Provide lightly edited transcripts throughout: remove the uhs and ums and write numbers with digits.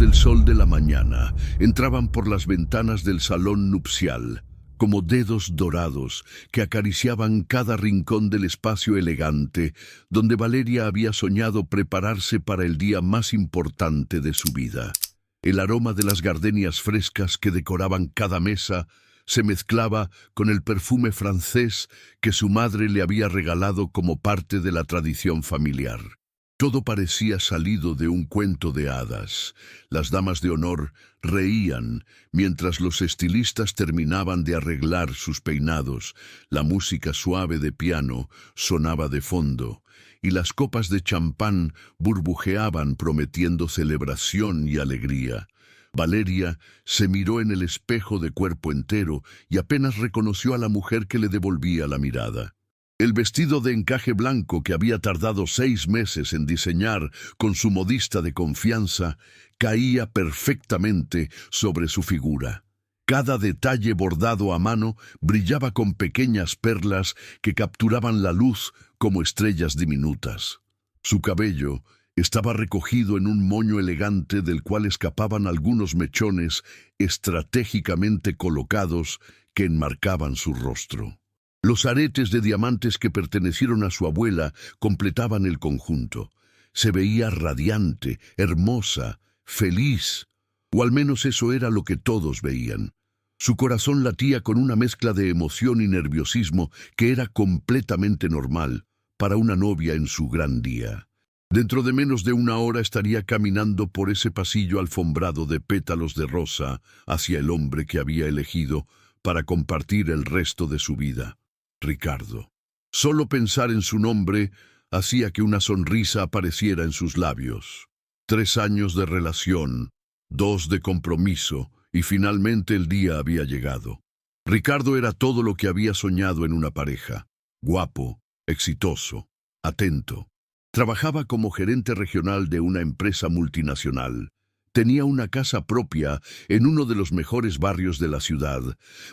del sol de la mañana entraban por las ventanas del salón nupcial, como dedos dorados que acariciaban cada rincón del espacio elegante donde Valeria había soñado prepararse para el día más importante de su vida. El aroma de las gardenias frescas que decoraban cada mesa se mezclaba con el perfume francés que su madre le había regalado como parte de la tradición familiar. Todo parecía salido de un cuento de hadas. Las damas de honor reían mientras los estilistas terminaban de arreglar sus peinados. La música suave de piano sonaba de fondo y las copas de champán burbujeaban prometiendo celebración y alegría. Valeria se miró en el espejo de cuerpo entero y apenas reconoció a la mujer que le devolvía la mirada. El vestido de encaje blanco que había tardado 6 meses en diseñar con su modista de confianza caía perfectamente sobre su figura. Cada detalle bordado a mano brillaba con pequeñas perlas que capturaban la luz como estrellas diminutas. Su cabello estaba recogido en un moño elegante del cual escapaban algunos mechones estratégicamente colocados que enmarcaban su rostro. Los aretes de diamantes que pertenecieron a su abuela completaban el conjunto. Se veía radiante, hermosa, feliz, o al menos eso era lo que todos veían. Su corazón latía con una mezcla de emoción y nerviosismo que era completamente normal para una novia en su gran día. Dentro de menos de una hora estaría caminando por ese pasillo alfombrado de pétalos de rosa hacia el hombre que había elegido para compartir el resto de su vida. Ricardo. Solo pensar en su nombre hacía que una sonrisa apareciera en sus labios. 3 años de relación, 2 de compromiso, y finalmente el día había llegado. Ricardo era todo lo que había soñado en una pareja. Guapo, exitoso, atento. Trabajaba como gerente regional de una empresa multinacional. Tenía una casa propia en uno de los mejores barrios de la ciudad,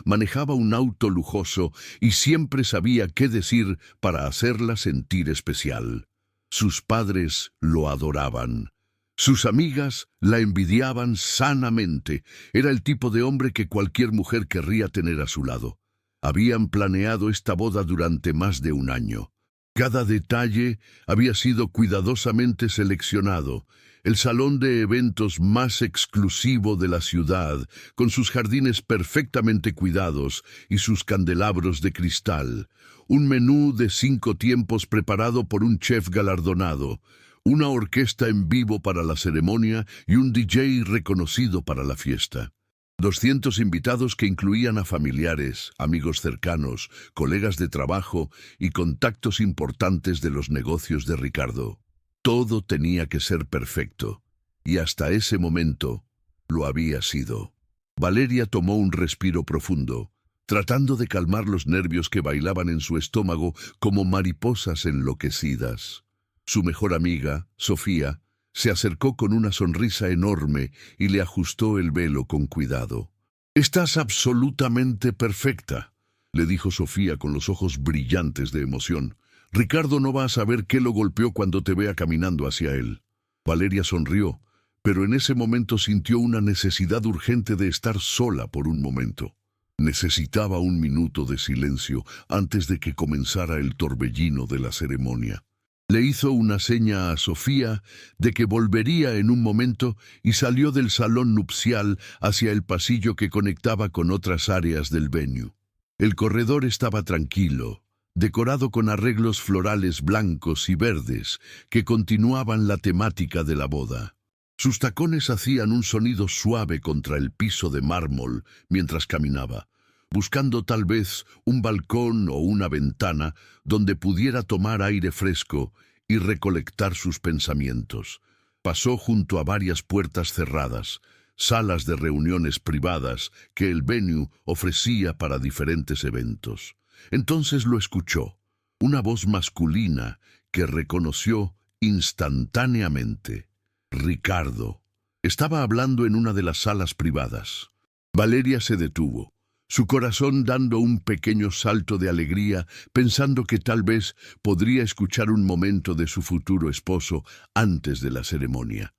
manejaba un auto lujoso y siempre sabía qué decir para hacerla sentir especial. Sus padres lo adoraban. Sus amigas la envidiaban sanamente. Era el tipo de hombre que cualquier mujer querría tener a su lado. Habían planeado esta boda durante más de un año. Cada detalle había sido cuidadosamente seleccionado. El salón de eventos más exclusivo de la ciudad, con sus jardines perfectamente cuidados y sus candelabros de cristal. Un menú de 5 tiempos preparado por un chef galardonado. Una orquesta en vivo para la ceremonia y un DJ reconocido para la fiesta. 200 invitados que incluían a familiares, amigos cercanos, colegas de trabajo y contactos importantes de los negocios de Ricardo. Todo tenía que ser perfecto, y hasta ese momento lo había sido. Valeria tomó un respiro profundo, tratando de calmar los nervios que bailaban en su estómago como mariposas enloquecidas. Su mejor amiga, Sofía, se acercó con una sonrisa enorme y le ajustó el velo con cuidado. «Estás absolutamente perfecta», le dijo Sofía con los ojos brillantes de emoción. «Ricardo no va a saber qué lo golpeó cuando te vea caminando hacia él». Valeria sonrió, pero en ese momento sintió una necesidad urgente de estar sola por un momento. Necesitaba un minuto de silencio antes de que comenzara el torbellino de la ceremonia. Le hizo una seña a Sofía de que volvería en un momento y salió del salón nupcial hacia el pasillo que conectaba con otras áreas del venue. El corredor estaba tranquilo, decorado con arreglos florales blancos y verdes que continuaban la temática de la boda. Sus tacones hacían un sonido suave contra el piso de mármol mientras caminaba, buscando tal vez un balcón o una ventana donde pudiera tomar aire fresco y recolectar sus pensamientos. Pasó junto a varias puertas cerradas, salas de reuniones privadas que el venue ofrecía para diferentes eventos. Entonces lo escuchó, una voz masculina que reconoció instantáneamente. Ricardo. Estaba hablando en una de las salas privadas. Valeria se detuvo, su corazón dando un pequeño salto de alegría, pensando que tal vez podría escuchar un momento de su futuro esposo antes de la ceremonia.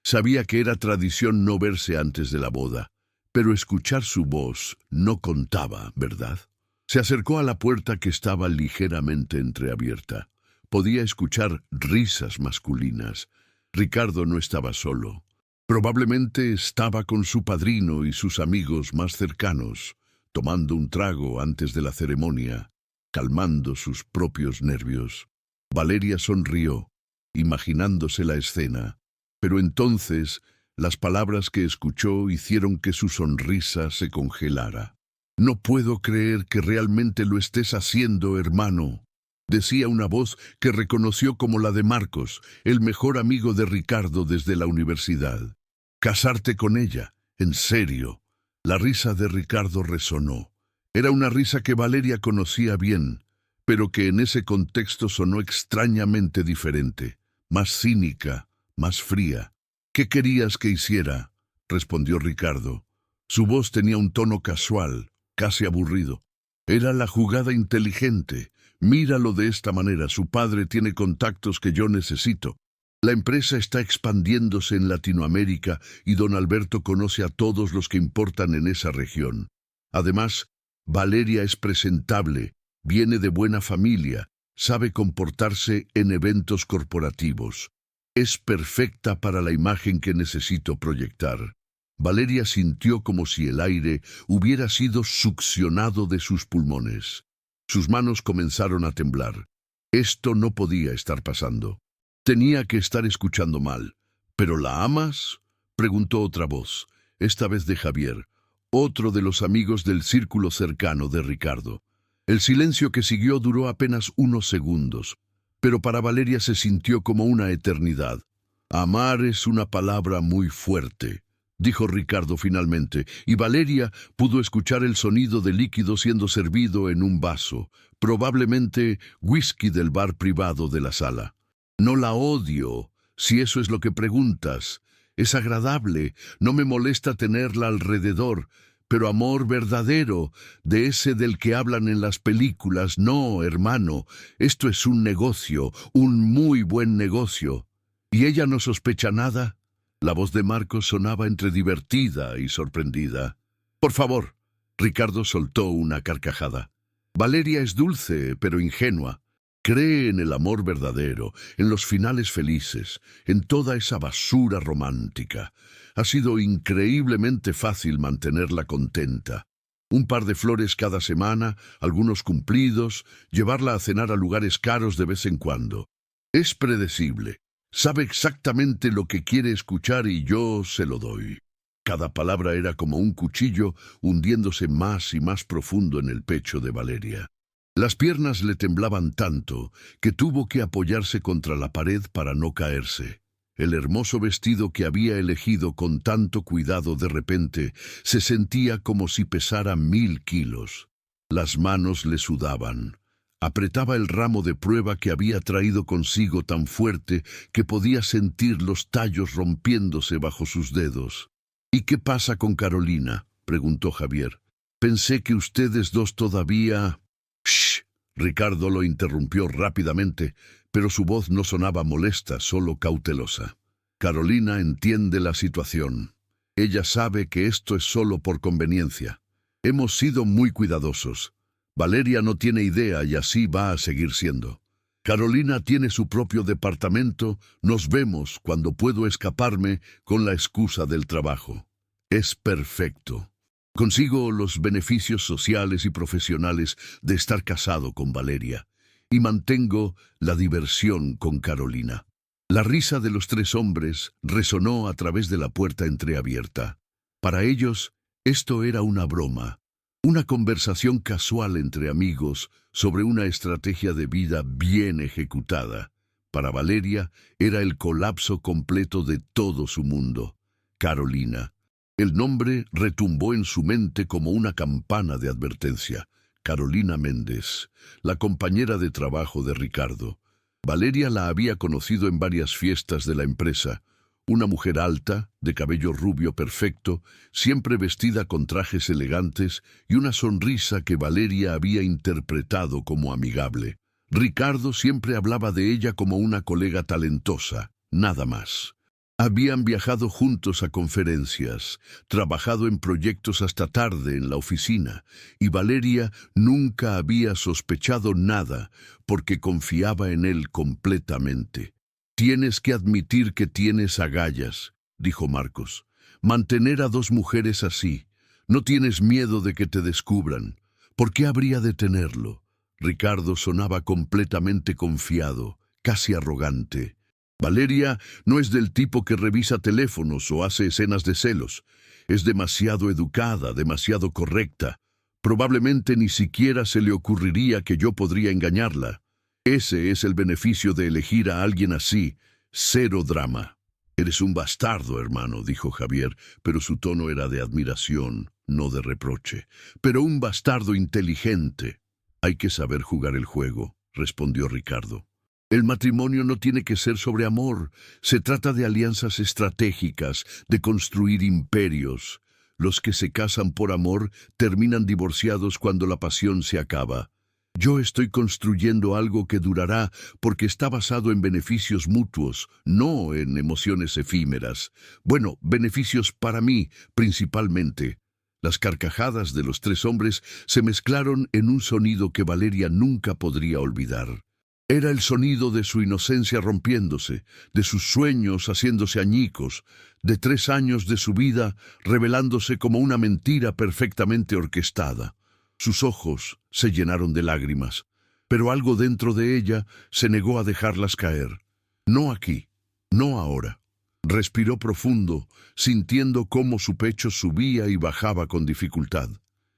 Sabía que era tradición no verse antes de la boda, pero escuchar su voz no contaba, ¿verdad? Se acercó a la puerta que estaba ligeramente entreabierta. Podía escuchar risas masculinas. Ricardo no estaba solo. Probablemente estaba con su padrino y sus amigos más cercanos, tomando un trago antes de la ceremonia, calmando sus propios nervios. Valeria sonrió, imaginándose la escena, pero entonces las palabras que escuchó hicieron que su sonrisa se congelara. «No puedo creer que realmente lo estés haciendo, hermano», decía una voz que reconoció como la de Marcos, el mejor amigo de Ricardo desde la universidad. «¿Casarte con ella? ¿En serio?». La risa de Ricardo resonó. Era una risa que Valeria conocía bien, pero que en ese contexto sonó extrañamente diferente, más cínica, más fría. «¿Qué querías que hiciera?», respondió Ricardo. Su voz tenía un tono casual, casi aburrido. «Era la jugada inteligente. Míralo de esta manera, su padre tiene contactos que yo necesito. La empresa está expandiéndose en Latinoamérica y don Alberto conoce a todos los que importan en esa región. Además, Valeria es presentable, viene de buena familia, sabe comportarse en eventos corporativos. Es perfecta para la imagen que necesito proyectar». Valeria sintió como si el aire hubiera sido succionado de sus pulmones. Sus manos comenzaron a temblar. Esto no podía estar pasando. Tenía que estar escuchando mal. «¿Pero la amas?», preguntó otra voz, esta vez de Javier, otro de los amigos del círculo cercano de Ricardo. El silencio que siguió duró apenas unos segundos, pero para Valeria se sintió como una eternidad. «Amar es una palabra muy fuerte», dijo Ricardo finalmente, y Valeria pudo escuchar el sonido de líquido siendo servido en un vaso, probablemente whisky del bar privado de la sala. «No la odio, si eso es lo que preguntas. Es agradable, no me molesta tenerla alrededor, pero amor verdadero, de ese del que hablan en las películas, no, hermano. Esto es un negocio, un muy buen negocio. ¿Y ella no sospecha nada?». La voz de Marcos sonaba entre divertida y sorprendida. «Por favor». Ricardo soltó una carcajada. «Valeria es dulce, pero ingenua. Cree en el amor verdadero, en los finales felices, en toda esa basura romántica. Ha sido increíblemente fácil mantenerla contenta. Un par de flores cada semana, algunos cumplidos, llevarla a cenar a lugares caros de vez en cuando. Es predecible. Sabe exactamente lo que quiere escuchar y yo se lo doy». Cada palabra era como un cuchillo hundiéndose más y más profundo en el pecho de Valeria. Las piernas le temblaban tanto que tuvo que apoyarse contra la pared para no caerse. El hermoso vestido que había elegido con tanto cuidado de repente se sentía como si pesara 1000 kilos. Las manos le sudaban. Apretaba el ramo de prueba que había traído consigo tan fuerte que podía sentir los tallos rompiéndose bajo sus dedos. «¿Y qué pasa con Carolina?», preguntó Javier. «Pensé que ustedes dos todavía...». «Shh». Ricardo lo interrumpió rápidamente, pero su voz no sonaba molesta, solo cautelosa. «Carolina entiende la situación. Ella sabe que esto es solo por conveniencia. Hemos sido muy cuidadosos. Valeria no tiene idea y así va a seguir siendo. Carolina tiene su propio departamento, nos vemos cuando puedo escaparme con la excusa del trabajo. Es perfecto. Consigo los beneficios sociales y profesionales de estar casado con Valeria y mantengo la diversión con Carolina». La risa de los 3 hombres resonó a través de la puerta entreabierta. Para ellos, esto era una broma. Una conversación casual entre amigos sobre una estrategia de vida bien ejecutada. Para Valeria era el colapso completo de todo su mundo. Carolina. El nombre retumbó en su mente como una campana de advertencia. Carolina Méndez, la compañera de trabajo de Ricardo. Valeria la había conocido en varias fiestas de la empresa. Una mujer alta, de cabello rubio perfecto, siempre vestida con trajes elegantes y una sonrisa que Valeria había interpretado como amigable. Ricardo siempre hablaba de ella como una colega talentosa, nada más. Habían viajado juntos a conferencias, trabajado en proyectos hasta tarde en la oficina, y Valeria nunca había sospechado nada porque confiaba en él completamente. «Tienes que admitir que tienes agallas», dijo Marcos. «Mantener a dos mujeres así. No tienes miedo de que te descubran. ¿Por qué habría de tenerlo?» Ricardo sonaba completamente confiado, casi arrogante. Valeria no es del tipo que revisa teléfonos o hace escenas de celos. Es demasiado educada, demasiado correcta. Probablemente ni siquiera se le ocurriría que yo podría engañarla. Ese es el beneficio de elegir a alguien así. Cero drama. «Eres un bastardo, hermano», dijo Javier, pero su tono era de admiración, no de reproche. «Pero un bastardo inteligente». «Hay que saber jugar el juego», respondió Ricardo. «El matrimonio no tiene que ser sobre amor. Se trata de alianzas estratégicas, de construir imperios. Los que se casan por amor terminan divorciados cuando la pasión se acaba. Yo estoy construyendo algo que durará porque está basado en beneficios mutuos, no en emociones efímeras. Bueno, beneficios para mí, principalmente». Las carcajadas de los tres hombres se mezclaron en un sonido que Valeria nunca podría olvidar. Era el sonido de su inocencia rompiéndose, de sus sueños haciéndose añicos, de 3 años de su vida revelándose como una mentira perfectamente orquestada. Sus ojos se llenaron de lágrimas, pero algo dentro de ella se negó a dejarlas caer. «No aquí, no ahora». Respiró profundo, sintiendo cómo su pecho subía y bajaba con dificultad.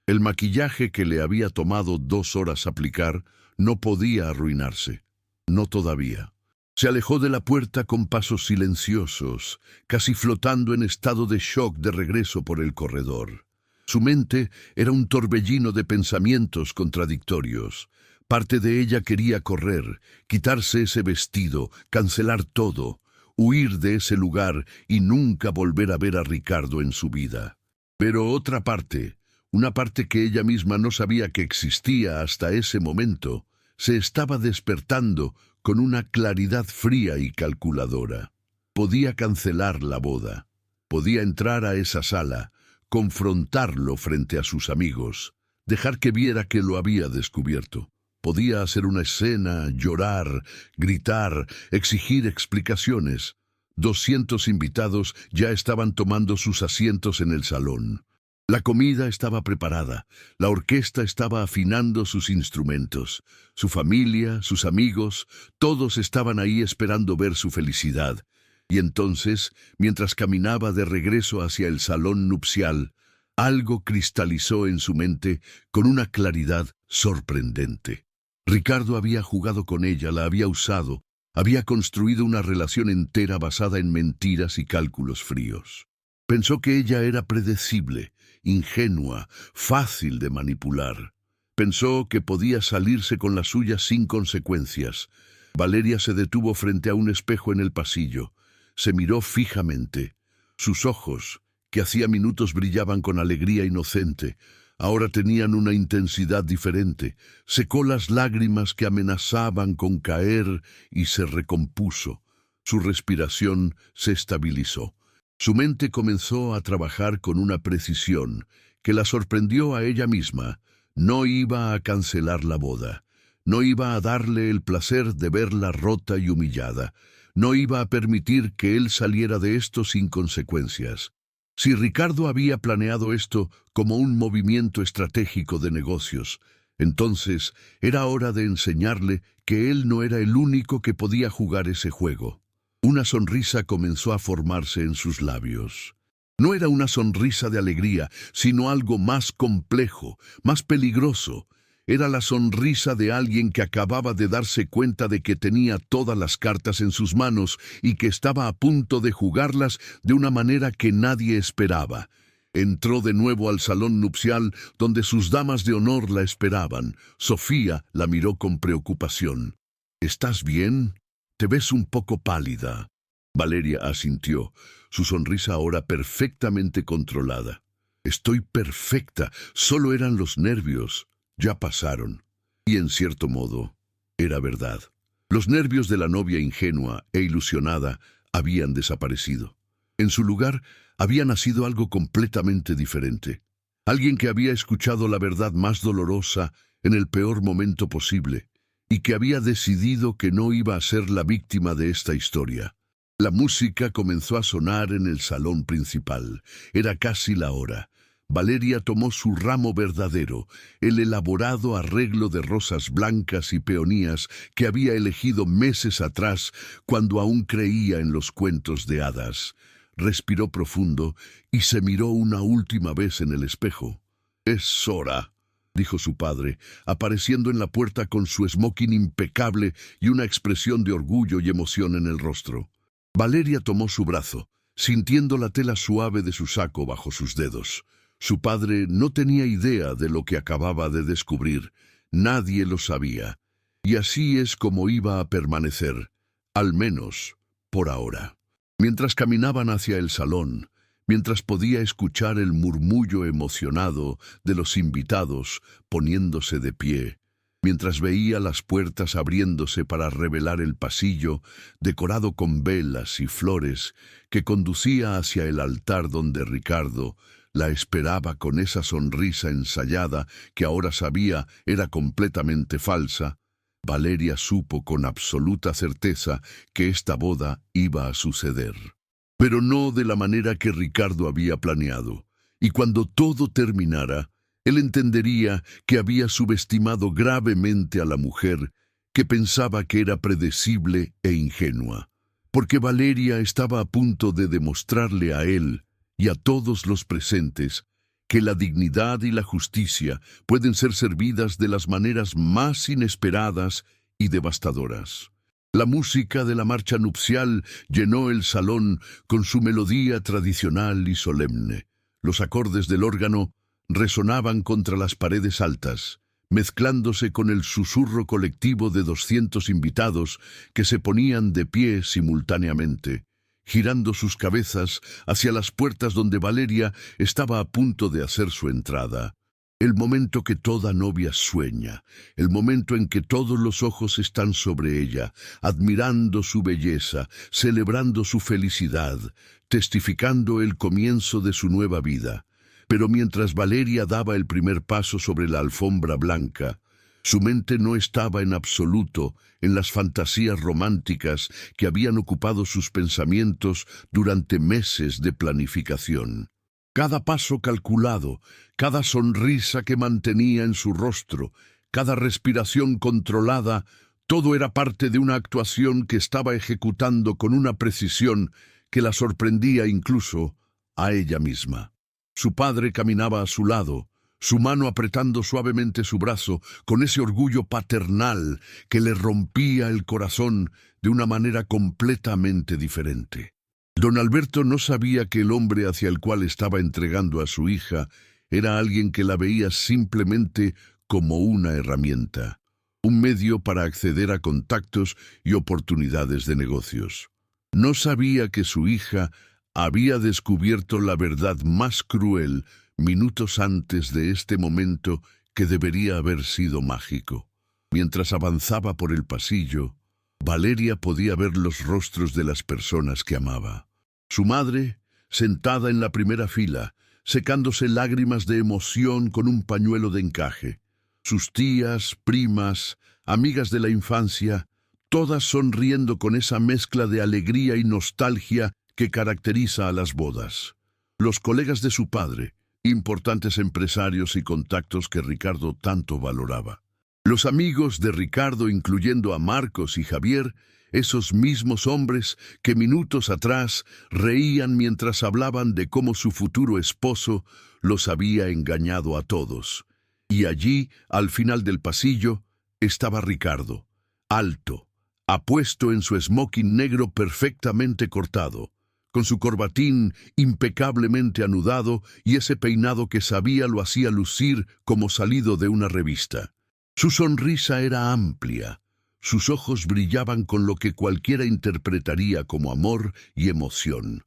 El maquillaje que le había tomado 2 horas aplicar no podía arruinarse. No todavía. Se alejó de la puerta con pasos silenciosos, casi flotando en estado de shock de regreso por el corredor. Su mente era un torbellino de pensamientos contradictorios. Parte de ella quería correr, quitarse ese vestido, cancelar todo, huir de ese lugar y nunca volver a ver a Ricardo en su vida. Pero otra parte, una parte que ella misma no sabía que existía hasta ese momento, se estaba despertando con una claridad fría y calculadora. Podía cancelar la boda. Podía entrar a esa sala, confrontarlo frente a sus amigos, dejar que viera que lo había descubierto. Podía hacer una escena, llorar, gritar, exigir explicaciones. 200 invitados ya estaban tomando sus asientos en el salón. La comida estaba preparada, la orquesta estaba afinando sus instrumentos. Su familia, sus amigos, todos estaban ahí esperando ver su felicidad. Y entonces, mientras caminaba de regreso hacia el salón nupcial, algo cristalizó en su mente con una claridad sorprendente. Ricardo había jugado con ella, la había usado, había construido una relación entera basada en mentiras y cálculos fríos. Pensó que ella era predecible, ingenua, fácil de manipular. Pensó que podía salirse con la suya sin consecuencias. Valeria se detuvo frente a un espejo en el pasillo. Se miró fijamente. Sus ojos, que hacía minutos brillaban con alegría inocente, ahora tenían una intensidad diferente. Secó las lágrimas que amenazaban con caer y se recompuso. Su respiración se estabilizó. Su mente comenzó a trabajar con una precisión que la sorprendió a ella misma. No iba a cancelar la boda. No iba a darle el placer de verla rota y humillada. No iba a permitir que él saliera de esto sin consecuencias. Si Ricardo había planeado esto como un movimiento estratégico de negocios, entonces era hora de enseñarle que él no era el único que podía jugar ese juego. Una sonrisa comenzó a formarse en sus labios. No era una sonrisa de alegría, sino algo más complejo, más peligroso. Era la sonrisa de alguien que acababa de darse cuenta de que tenía todas las cartas en sus manos y que estaba a punto de jugarlas de una manera que nadie esperaba. Entró de nuevo al salón nupcial donde sus damas de honor la esperaban. Sofía la miró con preocupación. «¿Estás bien? Te ves un poco pálida». Valeria asintió, su sonrisa ahora perfectamente controlada. «Estoy perfecta, solo eran los nervios. Ya pasaron». Y en cierto modo, era verdad. Los nervios de la novia ingenua e ilusionada habían desaparecido. En su lugar había nacido algo completamente diferente. Alguien que había escuchado la verdad más dolorosa en el peor momento posible y que había decidido que no iba a ser la víctima de esta historia. La música comenzó a sonar en el salón principal. Era casi la hora. Valeria tomó su ramo verdadero, el elaborado arreglo de rosas blancas y peonías que había elegido meses atrás cuando aún creía en los cuentos de hadas. Respiró profundo y se miró una última vez en el espejo. «Es hora», dijo su padre, apareciendo en la puerta con su smoking impecable y una expresión de orgullo y emoción en el rostro. Valeria tomó su brazo, sintiendo la tela suave de su saco bajo sus dedos. Su padre no tenía idea de lo que acababa de descubrir. Nadie lo sabía. Y así es como iba a permanecer, al menos por ahora. Mientras caminaban hacia el salón, mientras podía escuchar el murmullo emocionado de los invitados poniéndose de pie, mientras veía las puertas abriéndose para revelar el pasillo, decorado con velas y flores, que conducía hacia el altar donde Ricardo la esperaba con esa sonrisa ensayada que ahora sabía era completamente falsa, Valeria supo con absoluta certeza que esta boda iba a suceder. Pero no de la manera que Ricardo había planeado, y cuando todo terminara, él entendería que había subestimado gravemente a la mujer que pensaba que era predecible e ingenua, porque Valeria estaba a punto de demostrarle a él y a todos los presentes que la dignidad y la justicia pueden ser servidas de las maneras más inesperadas y devastadoras. La música de la marcha nupcial llenó el salón con su melodía tradicional y solemne. Los acordes del órgano resonaban contra las paredes altas, mezclándose con el susurro colectivo de 200 invitados que se ponían de pie simultáneamente, girando sus cabezas hacia las puertas donde Valeria estaba a punto de hacer su entrada. El momento que toda novia sueña, el momento en que todos los ojos están sobre ella, admirando su belleza, celebrando su felicidad, testificando el comienzo de su nueva vida. Pero mientras Valeria daba el primer paso sobre la alfombra blanca, su mente no estaba en absoluto en las fantasías románticas que habían ocupado sus pensamientos durante meses de planificación. Cada paso calculado, cada sonrisa que mantenía en su rostro, cada respiración controlada, todo era parte de una actuación que estaba ejecutando con una precisión que la sorprendía incluso a ella misma. Su padre caminaba a su lado, su mano apretando suavemente su brazo con ese orgullo paternal que le rompía el corazón de una manera completamente diferente. Don Alberto no sabía que el hombre hacia el cual estaba entregando a su hija era alguien que la veía simplemente como una herramienta, un medio para acceder a contactos y oportunidades de negocios. No sabía que su hija había descubierto la verdad más cruel minutos antes de este momento que debería haber sido mágico. Mientras avanzaba por el pasillo, Valeria podía ver los rostros de las personas que amaba. Su madre, sentada en la primera fila, secándose lágrimas de emoción con un pañuelo de encaje. Sus tías, primas, amigas de la infancia, todas sonriendo con esa mezcla de alegría y nostalgia que caracteriza a las bodas. Los colegas de su padre, importantes empresarios y contactos que Ricardo tanto valoraba. Los amigos de Ricardo, incluyendo a Marcos y Javier, esos mismos hombres que minutos atrás reían mientras hablaban de cómo su futuro esposo los había engañado a todos. Y allí, al final del pasillo, estaba Ricardo, alto, apuesto en su smoking negro perfectamente cortado, con su corbatín impecablemente anudado y ese peinado que sabía lo hacía lucir como salido de una revista. Su sonrisa era amplia, sus ojos brillaban con lo que cualquiera interpretaría como amor y emoción.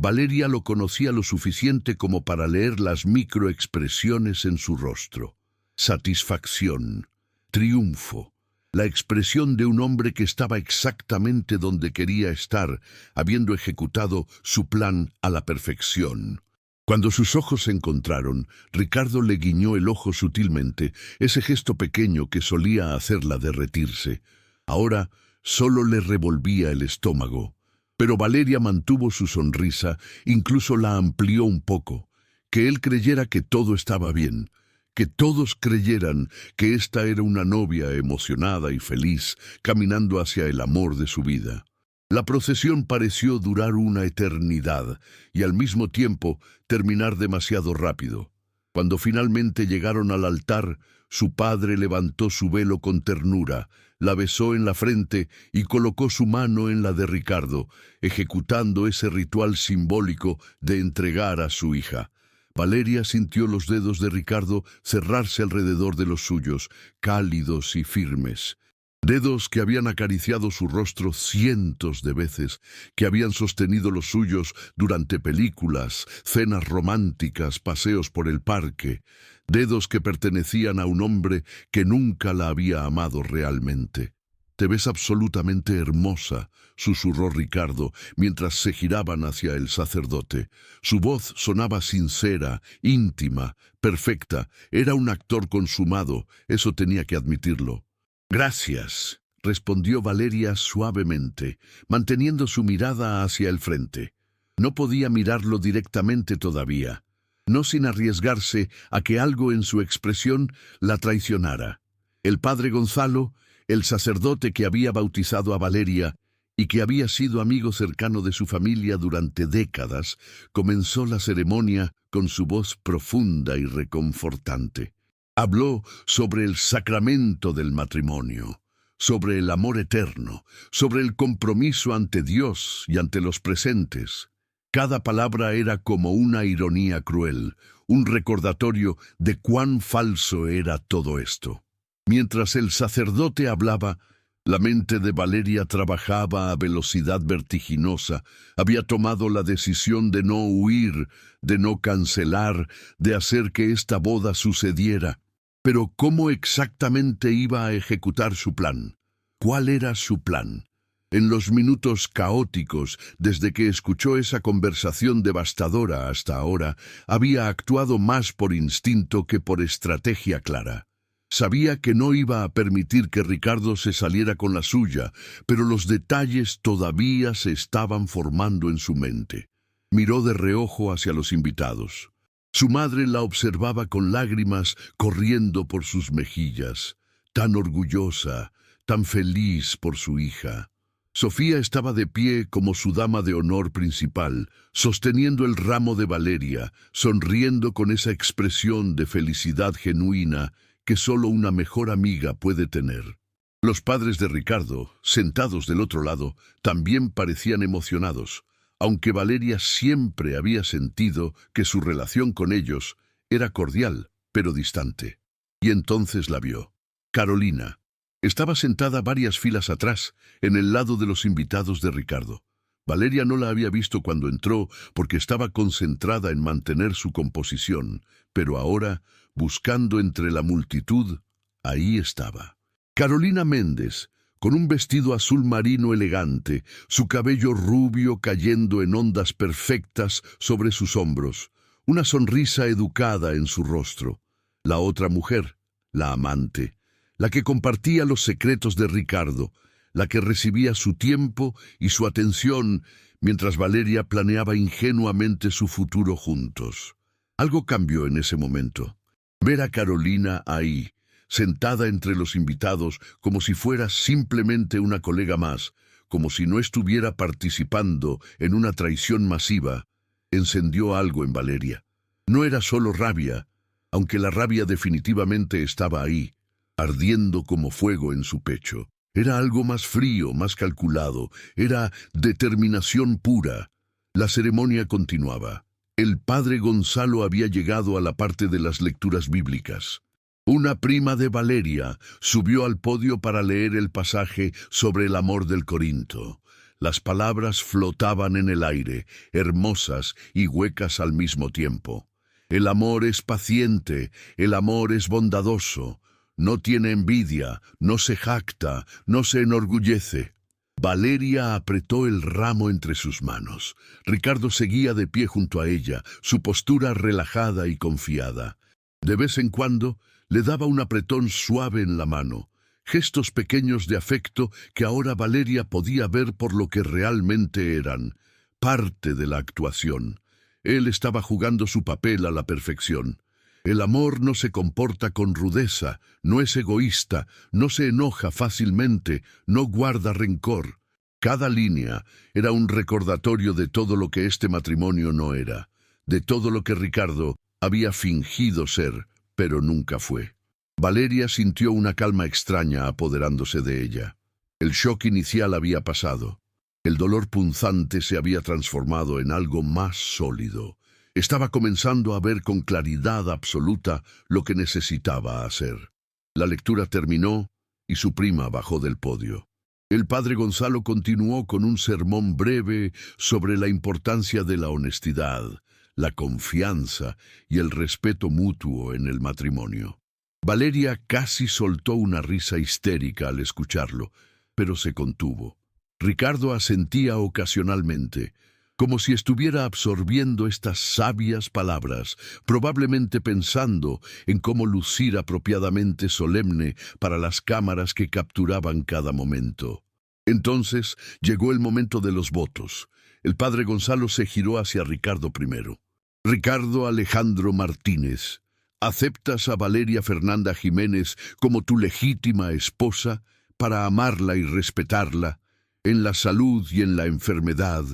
Valeria lo conocía lo suficiente como para leer las microexpresiones en su rostro. Satisfacción, triunfo, la expresión de un hombre que estaba exactamente donde quería estar, habiendo ejecutado su plan a la perfección. Cuando sus ojos se encontraron, Ricardo le guiñó el ojo sutilmente, ese gesto pequeño que solía hacerla derretirse. Ahora solo le revolvía el estómago. Pero Valeria mantuvo su sonrisa, incluso la amplió un poco. Que él creyera que todo estaba bien, que todos creyeran que esta era una novia emocionada y feliz, caminando hacia el amor de su vida. La procesión pareció durar una eternidad y al mismo tiempo terminar demasiado rápido. Cuando finalmente llegaron al altar, su padre levantó su velo con ternura, la besó en la frente y colocó su mano en la de Ricardo, ejecutando ese ritual simbólico de entregar a su hija. Valeria sintió los dedos de Ricardo cerrarse alrededor de los suyos, cálidos y firmes. Dedos que habían acariciado su rostro cientos de veces, que habían sostenido los suyos durante películas, cenas románticas, paseos por el parque. Dedos que pertenecían a un hombre que nunca la había amado realmente. «Te ves absolutamente hermosa», susurró Ricardo mientras se giraban hacia el sacerdote. Su voz sonaba sincera, íntima, perfecta. Era un actor consumado, eso tenía que admitirlo. «Gracias», respondió Valeria suavemente, manteniendo su mirada hacia el frente. No podía mirarlo directamente todavía, no sin arriesgarse a que algo en su expresión la traicionara. El padre Gonzalo, el sacerdote que había bautizado a Valeria y que había sido amigo cercano de su familia durante décadas, comenzó la ceremonia con su voz profunda y reconfortante. Habló sobre el sacramento del matrimonio, sobre el amor eterno, sobre el compromiso ante Dios y ante los presentes. Cada palabra era como una ironía cruel, un recordatorio de cuán falso era todo esto. Mientras el sacerdote hablaba, la mente de Valeria trabajaba a velocidad vertiginosa. Había tomado la decisión de no huir, de no cancelar, de hacer que esta boda sucediera. Pero ¿cómo exactamente iba a ejecutar su plan? ¿Cuál era su plan? En los minutos caóticos, desde que escuchó esa conversación devastadora hasta ahora, había actuado más por instinto que por estrategia clara. Sabía que no iba a permitir que Ricardo se saliera con la suya, pero los detalles todavía se estaban formando en su mente. Miró de reojo hacia los invitados. Su madre la observaba con lágrimas corriendo por sus mejillas, tan orgullosa, tan feliz por su hija. Sofía estaba de pie como su dama de honor principal, sosteniendo el ramo de Valeria, sonriendo con esa expresión de felicidad genuina que solo una mejor amiga puede tener. Los padres de Ricardo, sentados del otro lado, también parecían emocionados, aunque Valeria siempre había sentido que su relación con ellos era cordial, pero distante. Y entonces la vio. Carolina. Estaba sentada varias filas atrás, en el lado de los invitados de Ricardo. Valeria no la había visto cuando entró porque estaba concentrada en mantener su composición, pero ahora, buscando entre la multitud, ahí estaba. Carolina Méndez, con un vestido azul marino elegante, su cabello rubio cayendo en ondas perfectas sobre sus hombros, una sonrisa educada en su rostro. La otra mujer, la amante, la que compartía los secretos de Ricardo, la que recibía su tiempo y su atención mientras Valeria planeaba ingenuamente su futuro juntos. Algo cambió en ese momento. Ver a Carolina ahí, sentada entre los invitados como si fuera simplemente una colega más, como si no estuviera participando en una traición masiva, encendió algo en Valeria. No era solo rabia, aunque la rabia definitivamente estaba ahí, ardiendo como fuego en su pecho. Era algo más frío, más calculado, era determinación pura. La ceremonia continuaba. El padre Gonzalo había llegado a la parte de las lecturas bíblicas. Una prima de Valeria subió al podio para leer el pasaje sobre el amor del Corinto. Las palabras flotaban en el aire, hermosas y huecas al mismo tiempo. El amor es paciente, el amor es bondadoso. no tiene envidia, no se jacta, no se enorgullece. Valeria apretó el ramo entre sus manos. Ricardo seguía de pie junto a ella, su postura relajada y confiada. De vez en cuando le daba un apretón suave en la mano, gestos pequeños de afecto que ahora Valeria podía ver por lo que realmente eran, parte de la actuación. Él estaba jugando su papel a la perfección. El amor no se comporta con rudeza, no es egoísta, no se enoja fácilmente, no guarda rencor. Cada línea era un recordatorio de todo lo que este matrimonio no era, de todo lo que Ricardo había fingido ser, pero nunca fue. Valeria sintió una calma extraña apoderándose de ella. El shock inicial había pasado. El dolor punzante se había transformado en algo más sólido. Estaba comenzando a ver con claridad absoluta lo que necesitaba hacer. La lectura terminó y su prima bajó del podio. El padre Gonzalo continuó con un sermón breve sobre la importancia de la honestidad, la confianza y el respeto mutuo en el matrimonio. Valeria casi soltó una risa histérica al escucharlo, pero se contuvo. Ricardo asentía ocasionalmente, como si estuviera absorbiendo estas sabias palabras, probablemente pensando en cómo lucir apropiadamente solemne para las cámaras que capturaban cada momento. Entonces llegó el momento de los votos. El padre Gonzalo se giró hacia Ricardo primero. Ricardo Alejandro Martínez, ¿aceptas a Valeria Fernanda Jiménez como tu legítima esposa para amarla y respetarla, en la salud y en la enfermedad,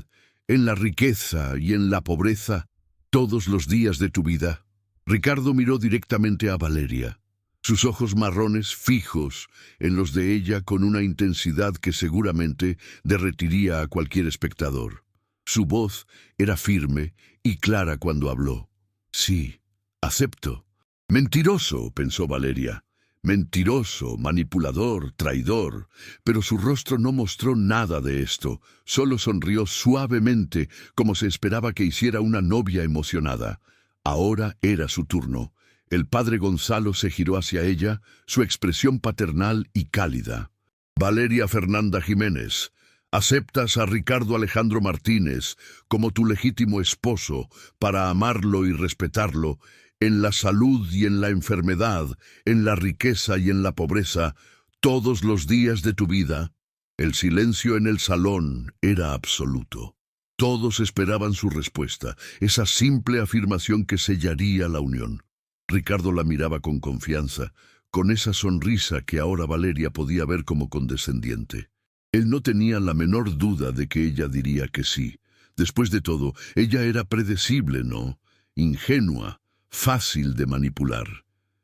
en la riqueza y en la pobreza, todos los días de tu vida? Ricardo miró directamente a Valeria, sus ojos marrones fijos en los de ella con una intensidad que seguramente derretiría a cualquier espectador. Su voz era firme y clara cuando habló. Sí, acepto. Mentiroso, pensó Valeria. Mentiroso, manipulador, traidor, pero su rostro no mostró nada de esto, solo sonrió suavemente, como se esperaba que hiciera una novia emocionada. Ahora era su turno. El padre Gonzalo se giró hacia ella, su expresión paternal y cálida. Valeria Fernanda Jiménez, ¿aceptas a Ricardo Alejandro Martínez como tu legítimo esposo para amarlo y respetarlo, en la salud y en la enfermedad, en la riqueza y en la pobreza, todos los días de tu vida? El silencio en el salón era absoluto. Todos esperaban su respuesta, esa simple afirmación que sellaría la unión. Ricardo la miraba con confianza, con esa sonrisa que ahora Valeria podía ver como condescendiente. Él no tenía la menor duda de que ella diría que sí. Después de todo, ella era predecible, ¿no? Ingenua, fácil de manipular.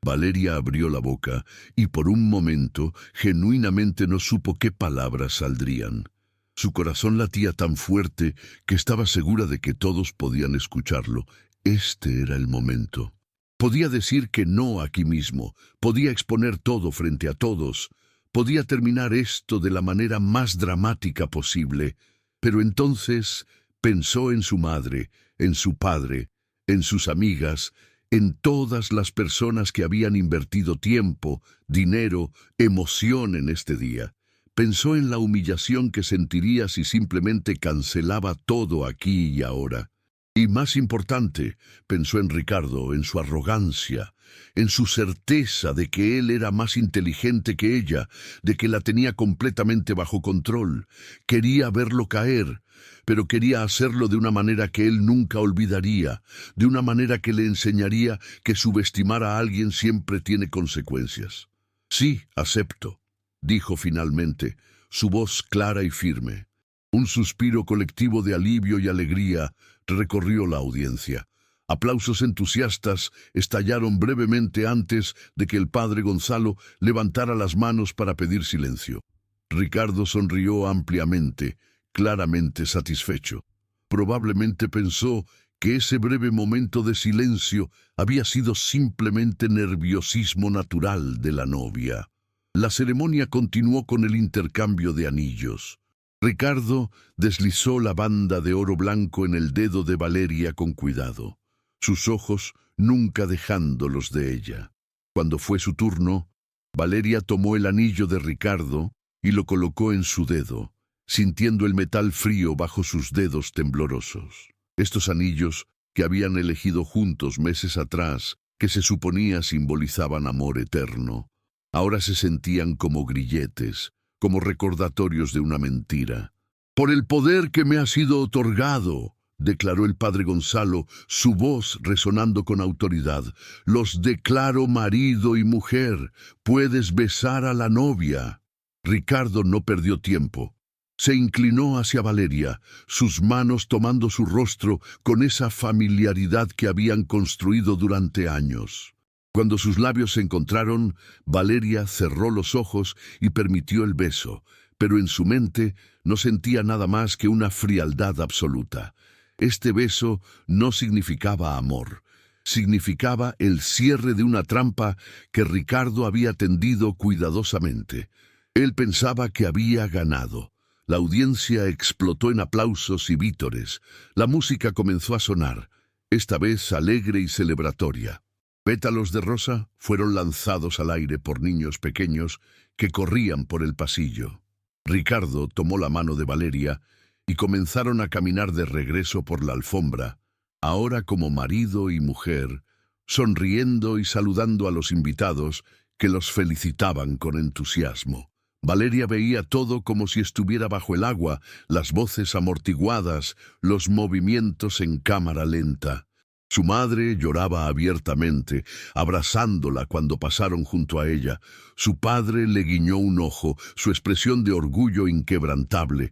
Valeria abrió la boca y por un momento genuinamente no supo qué palabras saldrían. Su corazón latía tan fuerte que estaba segura de que todos podían escucharlo. Este era el momento. Podía decir que no aquí mismo, podía exponer todo frente a todos, podía terminar esto de la manera más dramática posible, pero entonces pensó en su madre, en su padre, en sus amigas, en todas las personas que habían invertido tiempo, dinero, emoción en este día. Pensó en la humillación que sentiría si simplemente cancelaba todo aquí y ahora. Y más importante, pensó en Ricardo, en su arrogancia, en su certeza de que él era más inteligente que ella, de que la tenía completamente bajo control. Quería verlo caer, pero quería hacerlo de una manera que él nunca olvidaría, de una manera que le enseñaría que subestimar a alguien siempre tiene consecuencias. Sí, acepto, dijo finalmente, su voz clara y firme. Un suspiro colectivo de alivio y alegría recorrió la audiencia. Aplausos entusiastas estallaron brevemente antes de que el padre Gonzalo levantara las manos para pedir silencio. Ricardo sonrió ampliamente, claramente satisfecho. Probablemente pensó que ese breve momento de silencio había sido simplemente nerviosismo natural de la novia. La ceremonia continuó con el intercambio de anillos. Ricardo deslizó la banda de oro blanco en el dedo de Valeria con cuidado, sus ojos nunca dejándolos de ella. Cuando fue su turno, Valeria tomó el anillo de Ricardo y lo colocó en su dedo, sintiendo el metal frío bajo sus dedos temblorosos. Estos anillos, que habían elegido juntos meses atrás, que se suponía simbolizaban amor eterno, ahora se sentían como grilletes, como recordatorios de una mentira. «Por el poder que me ha sido otorgado», declaró el padre Gonzalo, su voz resonando con autoridad, «los declaro marido y mujer. Puedes besar a la novia». Ricardo no perdió tiempo. Se inclinó hacia Valeria, sus manos tomando su rostro con esa familiaridad que habían construido durante años. Cuando sus labios se encontraron, Valeria cerró los ojos y permitió el beso, pero en su mente no sentía nada más que una frialdad absoluta. Este beso no significaba amor, significaba el cierre de una trampa que Ricardo había tendido cuidadosamente. Él pensaba que había ganado. La audiencia explotó en aplausos y vítores. La música comenzó a sonar, esta vez alegre y celebratoria. Pétalos de rosa fueron lanzados al aire por niños pequeños que corrían por el pasillo. Ricardo tomó la mano de Valeria y comenzaron a caminar de regreso por la alfombra, ahora como marido y mujer, sonriendo y saludando a los invitados que los felicitaban con entusiasmo. Valeria veía todo como si estuviera bajo el agua, las voces amortiguadas, los movimientos en cámara lenta. Su madre lloraba abiertamente, abrazándola cuando pasaron junto a ella. Su padre le guiñó un ojo, su expresión de orgullo inquebrantable.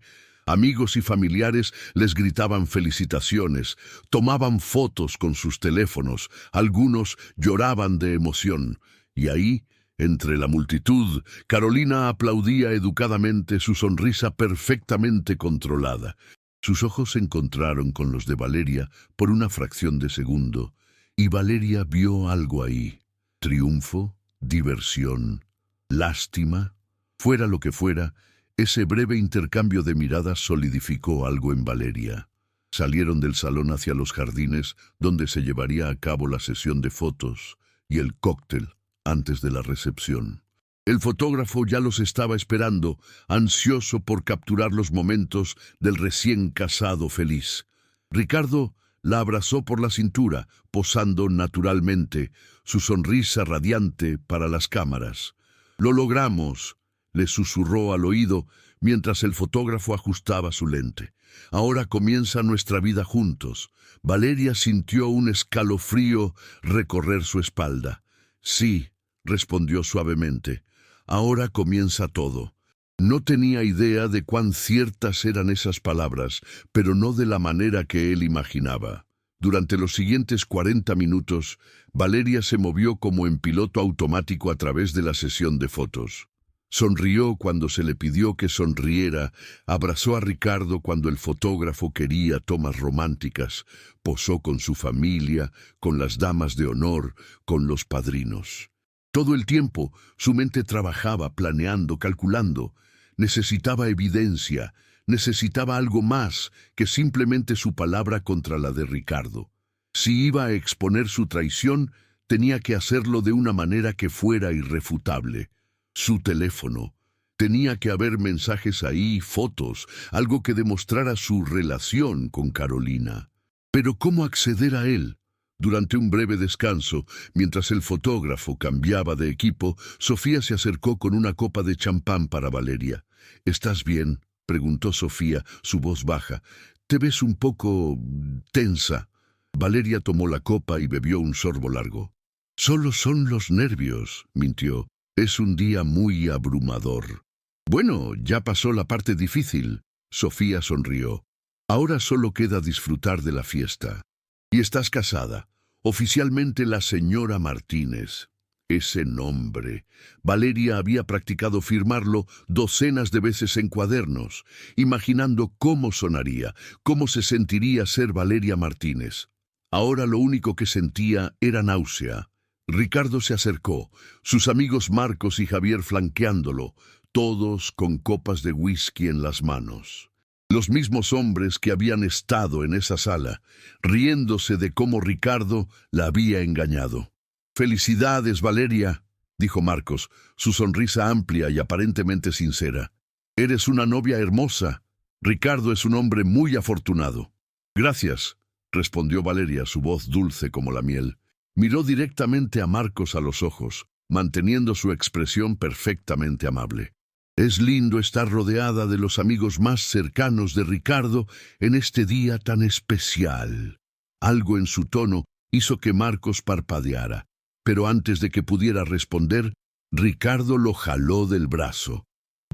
Amigos y familiares les gritaban felicitaciones, tomaban fotos con sus teléfonos, algunos lloraban de emoción. Y ahí, entre la multitud, Carolina aplaudía educadamente, su sonrisa perfectamente controlada. Sus ojos se encontraron con los de Valeria por una fracción de segundo, y Valeria vio algo ahí. Triunfo, diversión, lástima. Fuera lo que fuera, ese breve intercambio de miradas solidificó algo en Valeria. Salieron del salón hacia los jardines, donde se llevaría a cabo la sesión de fotos y el cóctel antes de la recepción. El fotógrafo ya los estaba esperando, ansioso por capturar los momentos del recién casado feliz. Ricardo la abrazó por la cintura, posando naturalmente, su sonrisa radiante para las cámaras. «Lo logramos», le susurró al oído mientras el fotógrafo ajustaba su lente. «Ahora comienza nuestra vida juntos». Valeria sintió un escalofrío recorrer su espalda. «Sí», respondió suavemente, «ahora comienza todo». No tenía idea de cuán ciertas eran esas palabras, pero no de la manera que él imaginaba. Durante los siguientes 40 minutos, Valeria se movió como en piloto automático a través de la sesión de fotos. Sonrió cuando se le pidió que sonriera, abrazó a Ricardo cuando el fotógrafo quería tomas románticas, posó con su familia, con las damas de honor, con los padrinos. Todo el tiempo, su mente trabajaba, planeando, calculando. Necesitaba evidencia, necesitaba algo más que simplemente su palabra contra la de Ricardo. Si iba a exponer su traición, tenía que hacerlo de una manera que fuera irrefutable. Su teléfono. Tenía que haber mensajes ahí, fotos, algo que demostrara su relación con Carolina. Pero ¿cómo acceder a él? Durante un breve descanso, mientras el fotógrafo cambiaba de equipo, Sofía se acercó con una copa de champán para Valeria. «¿Estás bien?», preguntó Sofía, su voz baja. «Te ves un poco tensa». Valeria tomó la copa y bebió un sorbo largo. «Solo son los nervios», mintió. «Es un día muy abrumador». «Bueno, ya pasó la parte difícil». Sofía sonrió. «Ahora solo queda disfrutar de la fiesta». «Y estás casada, oficialmente la señora Martínez». Ese nombre. Valeria había practicado firmarlo docenas de veces en cuadernos, imaginando cómo sonaría, cómo se sentiría ser Valeria Martínez. Ahora lo único que sentía era náusea. Ricardo se acercó, sus amigos Marcos y Javier flanqueándolo, todos con copas de whisky en las manos. Los mismos hombres que habían estado en esa sala, riéndose de cómo Ricardo la había engañado. «Felicidades, Valeria», dijo Marcos, su sonrisa amplia y aparentemente sincera. Eres una novia hermosa. Ricardo es un hombre muy afortunado. Gracias, respondió Valeria, su voz dulce como la miel. Miró directamente a Marcos a los ojos, manteniendo su expresión perfectamente amable. Es lindo estar rodeada de los amigos más cercanos de Ricardo en este día tan especial. Algo en su tono hizo que Marcos parpadeara, pero antes de que pudiera responder, Ricardo lo jaló del brazo.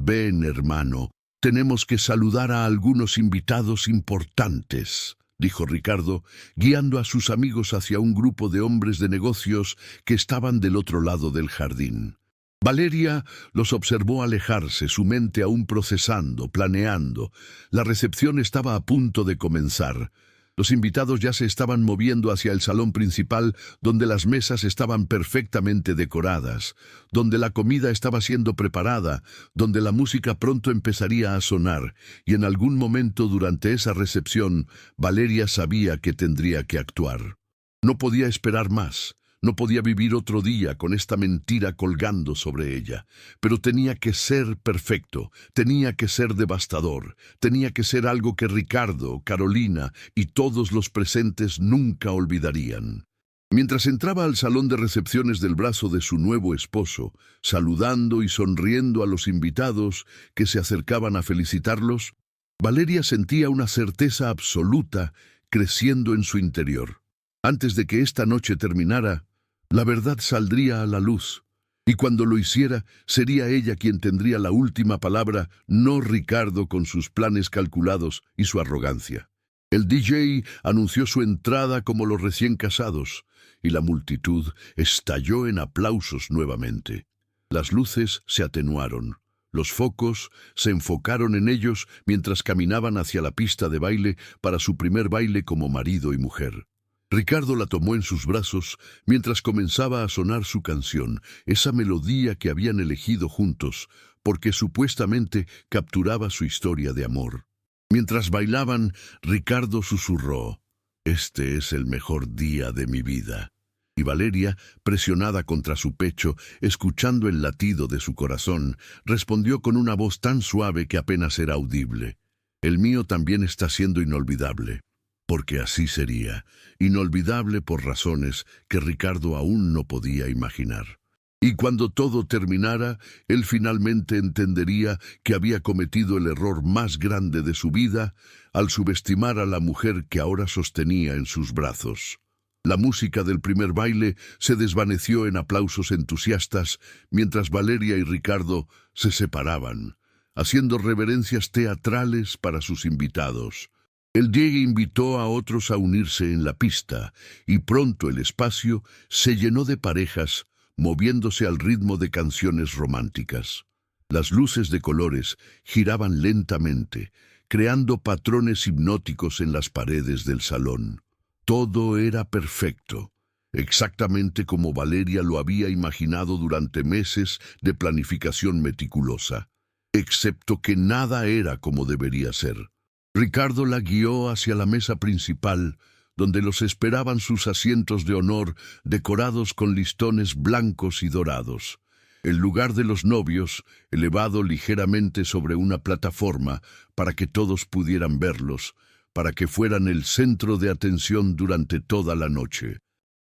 Ven, hermano, tenemos que saludar a algunos invitados importantes, dijo Ricardo, guiando a sus amigos hacia un grupo de hombres de negocios que estaban del otro lado del jardín. Valeria los observó alejarse, su mente aún procesando, planeando. La recepción estaba a punto de comenzar. Los invitados ya se estaban moviendo hacia el salón principal, donde las mesas estaban perfectamente decoradas, donde la comida estaba siendo preparada, donde la música pronto empezaría a sonar, y en algún momento durante esa recepción, Valeria sabía que tendría que actuar. No podía esperar más. No podía vivir otro día con esta mentira colgando sobre ella, pero tenía que ser perfecto, tenía que ser devastador, tenía que ser algo que Ricardo, Carolina y todos los presentes nunca olvidarían. Mientras entraba al salón de recepciones del brazo de su nuevo esposo, saludando y sonriendo a los invitados que se acercaban a felicitarlos, Valeria sentía una certeza absoluta creciendo en su interior. Antes de que esta noche terminara, la verdad saldría a la luz, y cuando lo hiciera, sería ella quien tendría la última palabra, no Ricardo con sus planes calculados y su arrogancia. El DJ anunció su entrada como los recién casados, y la multitud estalló en aplausos nuevamente. Las luces se atenuaron, los focos se enfocaron en ellos mientras caminaban hacia la pista de baile para su primer baile como marido y mujer. Ricardo la tomó en sus brazos mientras comenzaba a sonar su canción, esa melodía que habían elegido juntos, porque supuestamente capturaba su historia de amor. Mientras bailaban, Ricardo susurró, «Este es el mejor día de mi vida». Y Valeria, presionada contra su pecho, escuchando el latido de su corazón, respondió con una voz tan suave que apenas era audible, «El mío también está siendo inolvidable». Porque así sería, inolvidable por razones que Ricardo aún no podía imaginar. Y cuando todo terminara, él finalmente entendería que había cometido el error más grande de su vida al subestimar a la mujer que ahora sostenía en sus brazos. La música del primer baile se desvaneció en aplausos entusiastas mientras Valeria y Ricardo se separaban, haciendo reverencias teatrales para sus invitados. El DJ invitó a otros a unirse en la pista, y pronto el espacio se llenó de parejas, moviéndose al ritmo de canciones románticas. Las luces de colores giraban lentamente, creando patrones hipnóticos en las paredes del salón. Todo era perfecto, exactamente como Valeria lo había imaginado durante meses de planificación meticulosa, excepto que nada era como debería ser. Ricardo la guió hacia la mesa principal, donde los esperaban sus asientos de honor decorados con listones blancos y dorados. El lugar de los novios, elevado ligeramente sobre una plataforma para que todos pudieran verlos, para que fueran el centro de atención durante toda la noche.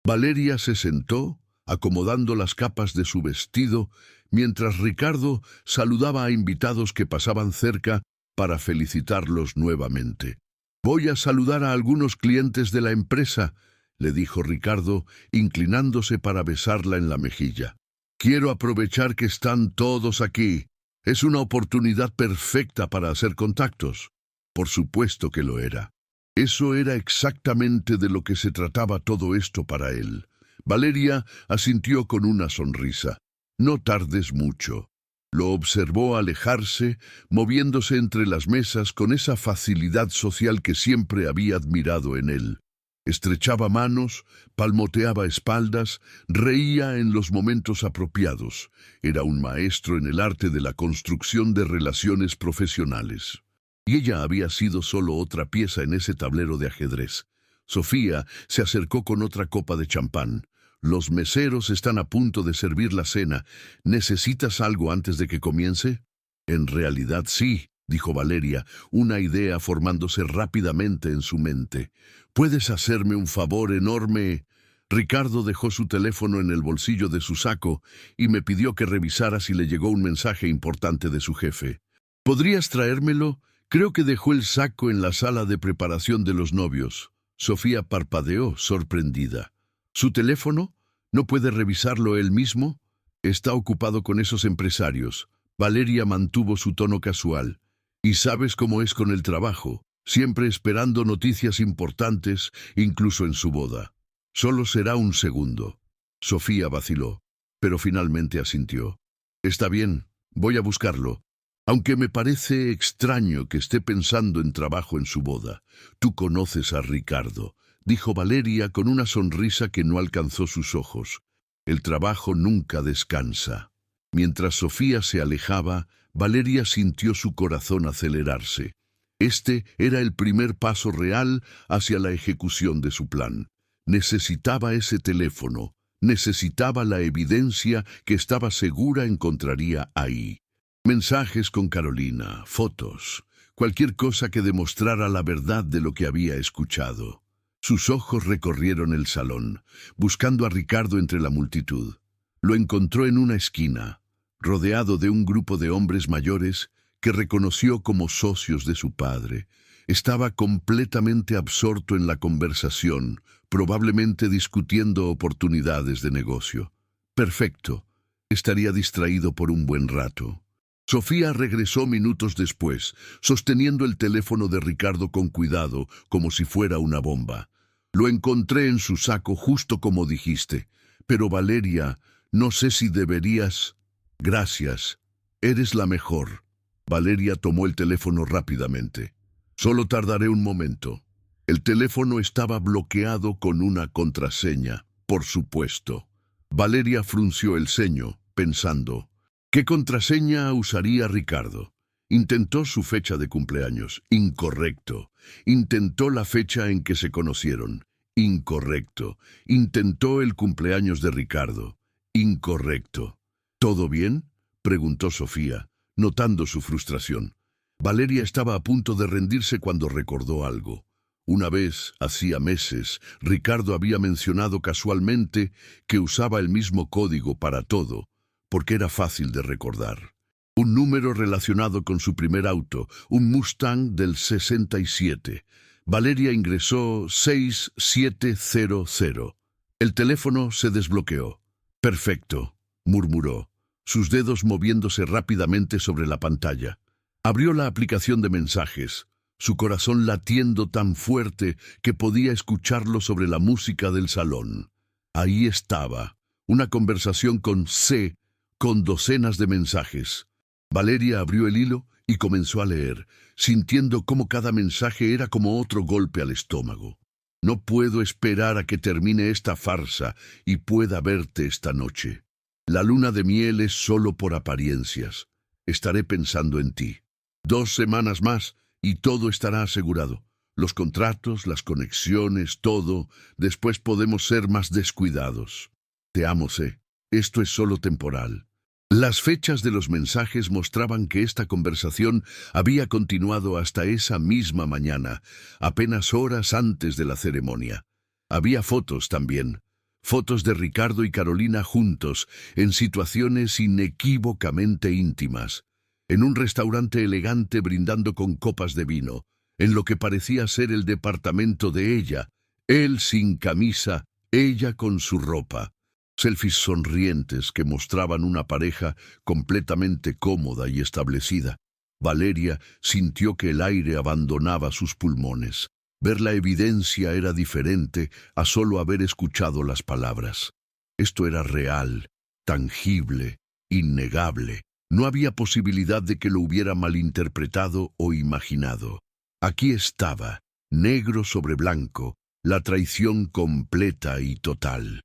Valeria se sentó, acomodando las capas de su vestido, mientras Ricardo saludaba a invitados que pasaban cerca para felicitarlos nuevamente. «Voy a saludar a algunos clientes de la empresa», le dijo Ricardo, inclinándose para besarla en la mejilla. «Quiero aprovechar que están todos aquí. Es una oportunidad perfecta para hacer contactos». Por supuesto que lo era. Eso era exactamente de lo que se trataba todo esto para él. Valeria asintió con una sonrisa. «No tardes mucho». Lo observó alejarse, moviéndose entre las mesas con esa facilidad social que siempre había admirado en él. Estrechaba manos, palmoteaba espaldas, reía en los momentos apropiados. Era un maestro en el arte de la construcción de relaciones profesionales. Y ella había sido solo otra pieza en ese tablero de ajedrez. Sofía se acercó con otra copa de champán. Los meseros están a punto de servir la cena. ¿Necesitas algo antes de que comience? En realidad sí, dijo Valeria, una idea formándose rápidamente en su mente. ¿Puedes hacerme un favor enorme? Ricardo dejó su teléfono en el bolsillo de su saco y me pidió que revisara si le llegó un mensaje importante de su jefe. ¿Podrías traérmelo? Creo que dejó el saco en la sala de preparación de los novios. Sofía parpadeó, sorprendida. ¿Su teléfono? ¿No puede revisarlo él mismo? Está ocupado con esos empresarios. Valeria mantuvo su tono casual. Y sabes cómo es con el trabajo, siempre esperando noticias importantes, incluso en su boda. Solo será un segundo. Sofía vaciló, pero finalmente asintió. Está bien, voy a buscarlo. Aunque me parece extraño que esté pensando en trabajo en su boda. Tú conoces a Ricardo, dijo Valeria con una sonrisa que no alcanzó sus ojos. El trabajo nunca descansa. Mientras Sofía se alejaba, Valeria sintió su corazón acelerarse. Este era el primer paso real hacia la ejecución de su plan. Necesitaba ese teléfono, necesitaba la evidencia que estaba segura encontraría ahí. Mensajes con Carolina, fotos, cualquier cosa que demostrara la verdad de lo que había escuchado. Sus ojos recorrieron el salón, buscando a Ricardo entre la multitud. Lo encontró en una esquina, rodeado de un grupo de hombres mayores que reconoció como socios de su padre. Estaba completamente absorto en la conversación, probablemente discutiendo oportunidades de negocio. Perfecto, estaría distraído por un buen rato. Sofía regresó minutos después, sosteniendo el teléfono de Ricardo con cuidado, como si fuera una bomba. Lo encontré en su saco justo como dijiste. Pero Valeria, no sé si deberías... Gracias. Eres la mejor. Valeria tomó el teléfono rápidamente. Solo tardaré un momento. El teléfono estaba bloqueado con una contraseña, por supuesto. Valeria frunció el ceño, pensando... ¿Qué contraseña usaría Ricardo? Intentó su fecha de cumpleaños. Incorrecto. Intentó la fecha en que se conocieron. Incorrecto. Intentó el cumpleaños de Ricardo. Incorrecto. ¿Todo bien?, preguntó Sofía, notando su frustración. Valeria estaba a punto de rendirse cuando recordó algo. Una vez, hacía meses, Ricardo había mencionado casualmente que usaba el mismo código para todo, porque era fácil de recordar. Un número relacionado con su primer auto, un Mustang del 67. Valeria ingresó 6700. El teléfono se desbloqueó. Perfecto, murmuró, sus dedos moviéndose rápidamente sobre la pantalla. Abrió la aplicación de mensajes, su corazón latiendo tan fuerte que podía escucharlo sobre la música del salón. Ahí estaba, una conversación con C, con docenas de mensajes. Valeria abrió el hilo y comenzó a leer, sintiendo cómo cada mensaje era como otro golpe al estómago. No puedo esperar a que termine esta farsa y pueda verte esta noche. La luna de miel es solo por apariencias. Estaré pensando en ti. 2 semanas más y todo estará asegurado. Los contratos, las conexiones, todo. Después podemos ser más descuidados. Te amo, C. Esto es solo temporal. Las fechas de los mensajes mostraban que esta conversación había continuado hasta esa misma mañana, apenas horas antes de la ceremonia. Había fotos también, fotos de Ricardo y Carolina juntos, en situaciones inequívocamente íntimas, en un restaurante elegante brindando con copas de vino, en lo que parecía ser el departamento de ella, él sin camisa, ella con su ropa. Selfies sonrientes que mostraban una pareja completamente cómoda y establecida. Valeria sintió que el aire abandonaba sus pulmones. Ver la evidencia era diferente a solo haber escuchado las palabras. Esto era real, tangible, innegable. No había posibilidad de que lo hubiera malinterpretado o imaginado. Aquí estaba, negro sobre blanco, la traición completa y total.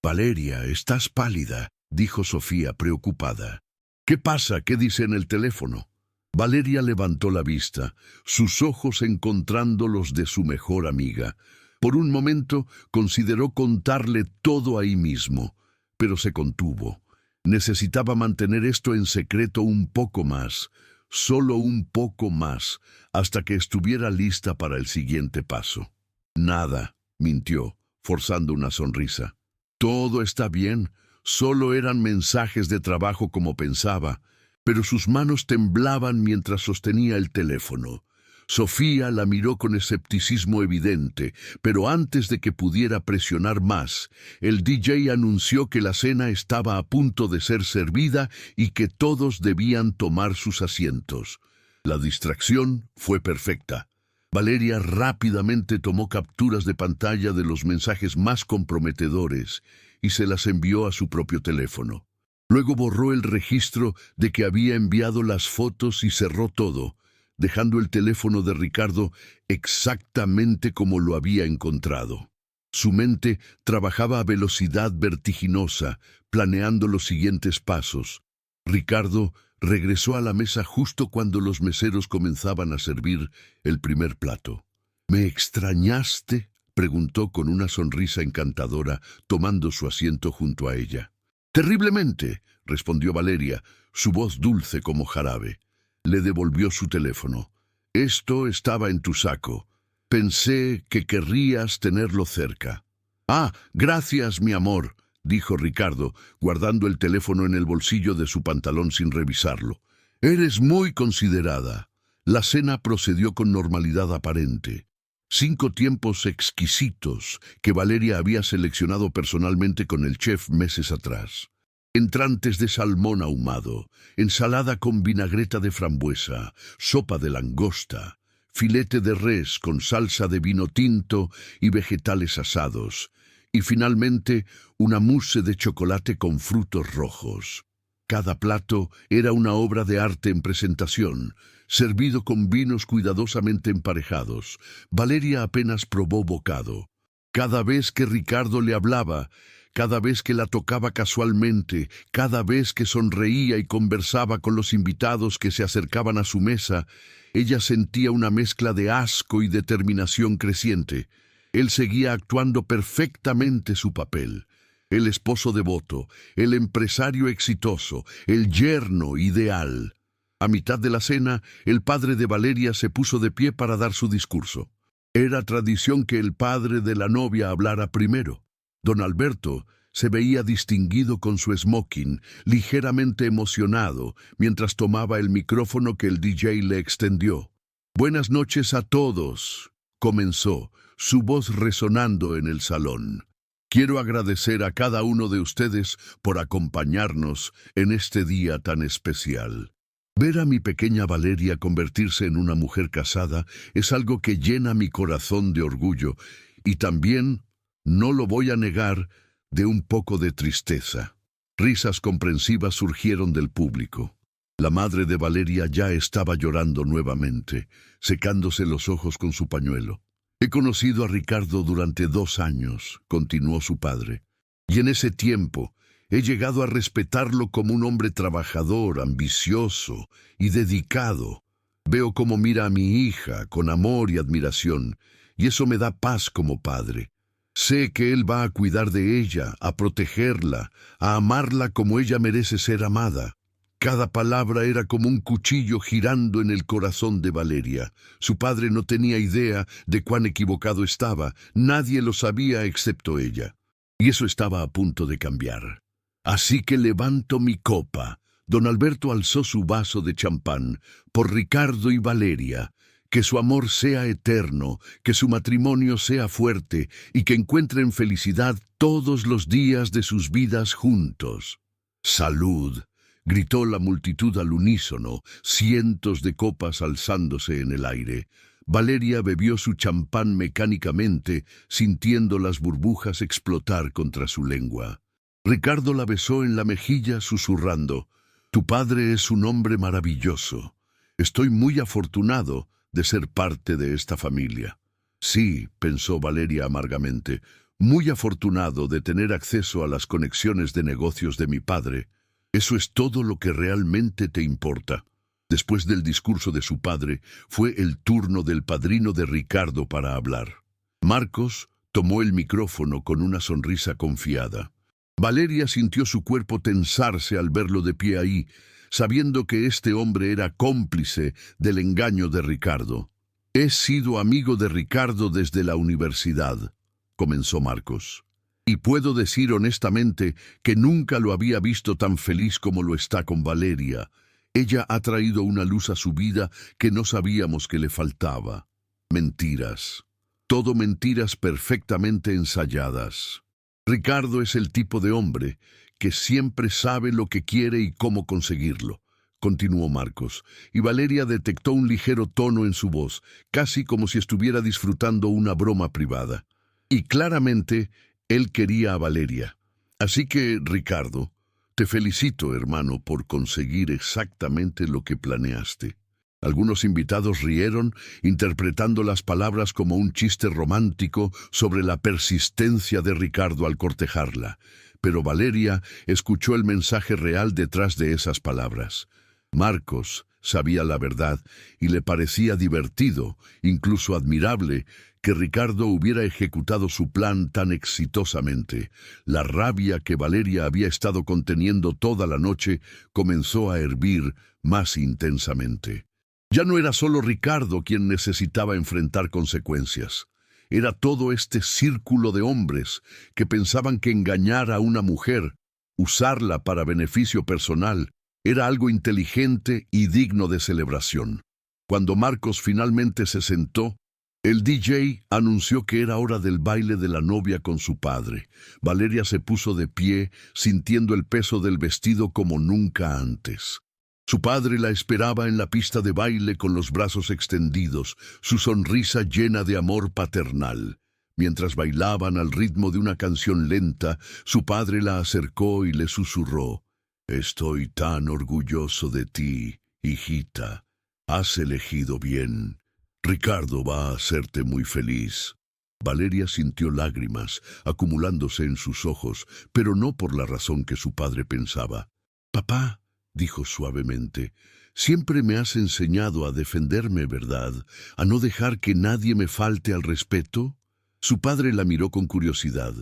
«Valeria, estás pálida», dijo Sofía preocupada. «¿Qué pasa? ¿Qué dice en el teléfono?» Valeria levantó la vista, sus ojos encontrando los de su mejor amiga. Por un momento consideró contarle todo ahí mismo, pero se contuvo. Necesitaba mantener esto en secreto un poco más, solo un poco más, hasta que estuviera lista para el siguiente paso. Nada, mintió, forzando una sonrisa. Todo está bien, solo eran mensajes de trabajo como pensaba, pero sus manos temblaban mientras sostenía el teléfono. Sofía la miró con escepticismo evidente, pero antes de que pudiera presionar más, el DJ anunció que la cena estaba a punto de ser servida y que todos debían tomar sus asientos. La distracción fue perfecta. Valeria rápidamente tomó capturas de pantalla de los mensajes más comprometedores y se las envió a su propio teléfono. Luego borró el registro de que había enviado las fotos y cerró todo, dejando el teléfono de Ricardo exactamente como lo había encontrado. Su mente trabajaba a velocidad vertiginosa, planeando los siguientes pasos. Ricardo regresó a la mesa justo cuando los meseros comenzaban a servir el primer plato. «¿Me extrañaste?», preguntó con una sonrisa encantadora, tomando su asiento junto a ella. «Terriblemente», respondió Valeria, su voz dulce como jarabe. Le devolvió su teléfono. «Esto estaba en tu saco. Pensé que querrías tenerlo cerca». «Ah, gracias, mi amor», dijo Ricardo, guardando el teléfono en el bolsillo de su pantalón sin revisarlo. «Eres muy considerada». La cena procedió con normalidad aparente. 5 tiempos exquisitos que Valeria había seleccionado personalmente con el chef meses atrás. Entrantes de salmón ahumado, ensalada con vinagreta de frambuesa, sopa de langosta, filete de res con salsa de vino tinto y vegetales asados, y finalmente una mousse de chocolate con frutos rojos. Cada plato era una obra de arte en presentación, servido con vinos cuidadosamente emparejados. Valeria apenas probó bocado. Cada vez que Ricardo le hablaba, cada vez que la tocaba casualmente, cada vez que sonreía y conversaba con los invitados que se acercaban a su mesa, ella sentía una mezcla de asco y determinación creciente. Él seguía actuando perfectamente su papel. El esposo devoto, el empresario exitoso, el yerno ideal. A mitad de la cena, el padre de Valeria se puso de pie para dar su discurso. Era tradición que el padre de la novia hablara primero. Don Alberto se veía distinguido con su smoking, ligeramente emocionado, mientras tomaba el micrófono que el DJ le extendió. «Buenas noches a todos», comenzó, su voz resonando en el salón. «Quiero agradecer a cada uno de ustedes por acompañarnos en este día tan especial. Ver a mi pequeña Valeria convertirse en una mujer casada es algo que llena mi corazón de orgullo y también, no lo voy a negar, de un poco de tristeza». Risas comprensivas surgieron del público. La madre de Valeria ya estaba llorando nuevamente, secándose los ojos con su pañuelo. «He conocido a Ricardo durante 2 años», continuó su padre, «y en ese tiempo he llegado a respetarlo como un hombre trabajador, ambicioso y dedicado. Veo cómo mira a mi hija con amor y admiración, y eso me da paz como padre. Sé que él va a cuidar de ella, a protegerla, a amarla como ella merece ser amada». Cada palabra era como un cuchillo girando en el corazón de Valeria. Su padre no tenía idea de cuán equivocado estaba. Nadie lo sabía excepto ella. Y eso estaba a punto de cambiar. «Así que levanto mi copa». Don Alberto alzó su vaso de champán por Ricardo y Valeria. «Que su amor sea eterno, que su matrimonio sea fuerte y que encuentren felicidad todos los días de sus vidas juntos». «Salud», gritó la multitud al unísono, cientos de copas alzándose en el aire. Valeria bebió su champán mecánicamente, sintiendo las burbujas explotar contra su lengua. Ricardo la besó en la mejilla, susurrando: «Tu padre es un hombre maravilloso. Estoy muy afortunado de ser parte de esta familia». «Sí», pensó Valeria amargamente, «muy afortunado de tener acceso a las conexiones de negocios de mi padre. Eso es todo lo que realmente te importa». Después del discurso de su padre, fue el turno del padrino de Ricardo para hablar. Marcos, Tomó el micrófono con una sonrisa confiada. Valeria sintió su cuerpo tensarse al verlo de pie ahí, sabiendo que este hombre era cómplice del engaño de Ricardo. «He sido amigo de Ricardo desde la universidad», comenzó Marcos. «Y puedo decir honestamente que nunca lo había visto tan feliz como lo está con Valeria. Ella ha traído una luz a su vida que no sabíamos que le faltaba». Mentiras. Todo mentiras perfectamente ensayadas. Ricardo es el tipo de hombre que siempre sabe lo que quiere y cómo conseguirlo, continuó Marcos, y Valeria detectó un ligero tono en su voz, casi como si estuviera disfrutando una broma privada. Y claramente, él quería a Valeria. Así que, Ricardo, te felicito, hermano, por conseguir exactamente lo que planeaste. Algunos invitados rieron, interpretando las palabras como un chiste romántico sobre la persistencia de Ricardo al cortejarla. Pero Valeria escuchó el mensaje real detrás de esas palabras. Marcos sabía la verdad y le parecía divertido, incluso admirable, que Ricardo hubiera ejecutado su plan tan exitosamente. La rabia que Valeria había estado conteniendo toda la noche comenzó a hervir más intensamente. Ya no era solo Ricardo quien necesitaba enfrentar consecuencias. Era todo este círculo de hombres que pensaban que engañar a una mujer, usarla para beneficio personal, era algo inteligente y digno de celebración. Cuando Marcos finalmente se sentó, el DJ anunció que era hora del baile de la novia con su padre. Valeria se puso de pie, sintiendo el peso del vestido como nunca antes. Su padre la esperaba en la pista de baile con los brazos extendidos, su sonrisa llena de amor paternal. Mientras bailaban al ritmo de una canción lenta, su padre la acercó y le susurró: «Estoy tan orgulloso de ti, hijita. Has elegido bien. Ricardo va a hacerte muy feliz». Valeria sintió lágrimas acumulándose en sus ojos, pero no por la razón que su padre pensaba. «Papá», dijo suavemente, «siempre me has enseñado a defenderme, ¿verdad? A no dejar que nadie me falte al respeto». Su padre la miró con curiosidad.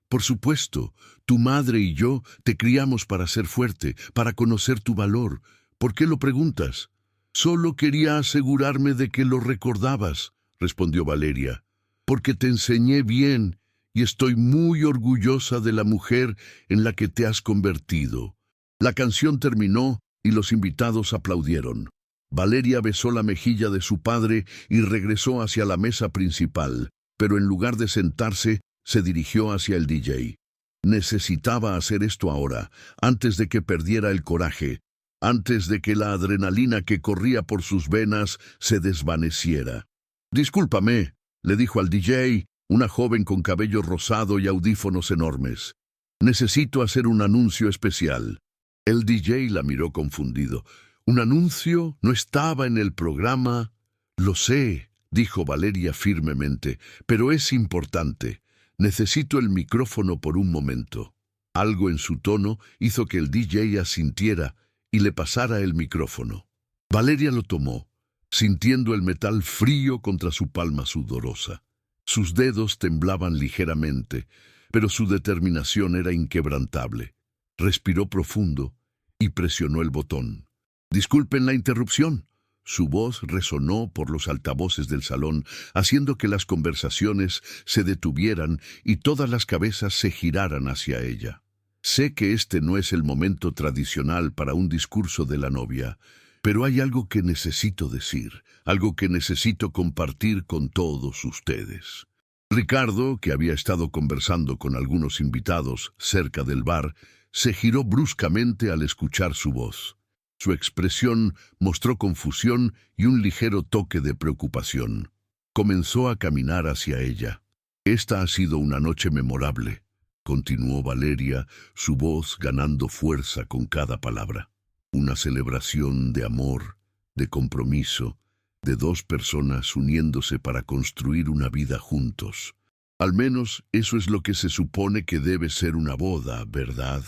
«Por supuesto, tu madre y yo te criamos para ser fuerte, para conocer tu valor. ¿Por qué lo preguntas?» «Solo quería asegurarme de que lo recordabas», respondió Valeria. «Porque te enseñé bien y estoy muy orgullosa de la mujer en la que te has convertido». La canción terminó y los invitados aplaudieron. Valeria besó la mejilla de su padre y regresó hacia la mesa principal, pero en lugar de sentarse, se dirigió hacia el DJ. Necesitaba hacer esto ahora, antes de que perdiera el coraje, antes de que la adrenalina que corría por sus venas se desvaneciera. «Discúlpame», le dijo al DJ, una joven con cabello rosado y audífonos enormes. «Necesito hacer un anuncio especial». El DJ la miró confundido. «¿Un anuncio? ¿No estaba en el programa?» «Lo sé», dijo Valeria firmemente, «pero es importante. Necesito el micrófono por un momento». Algo en su tono hizo que el DJ asintiera y le pasara el micrófono. Valeria lo tomó, sintiendo el metal frío contra su palma sudorosa. Sus dedos temblaban ligeramente, pero su determinación era inquebrantable. Respiró profundo y presionó el botón. «Disculpen la interrupción». Su voz resonó por los altavoces del salón, haciendo que las conversaciones se detuvieran y todas las cabezas se giraran hacia ella. «Sé que este no es el momento tradicional para un discurso de la novia, pero hay algo que necesito decir, algo que necesito compartir con todos ustedes». Ricardo, que había estado conversando con algunos invitados cerca del bar, se giró bruscamente al escuchar su voz. Su expresión mostró confusión y un ligero toque de preocupación. Comenzó a caminar hacia ella. «Esta ha sido una noche memorable», continuó Valeria, su voz ganando fuerza con cada palabra. «Una celebración de amor, de compromiso, de dos personas uniéndose para construir una vida juntos. Al menos eso es lo que se supone que debe ser una boda, ¿verdad?»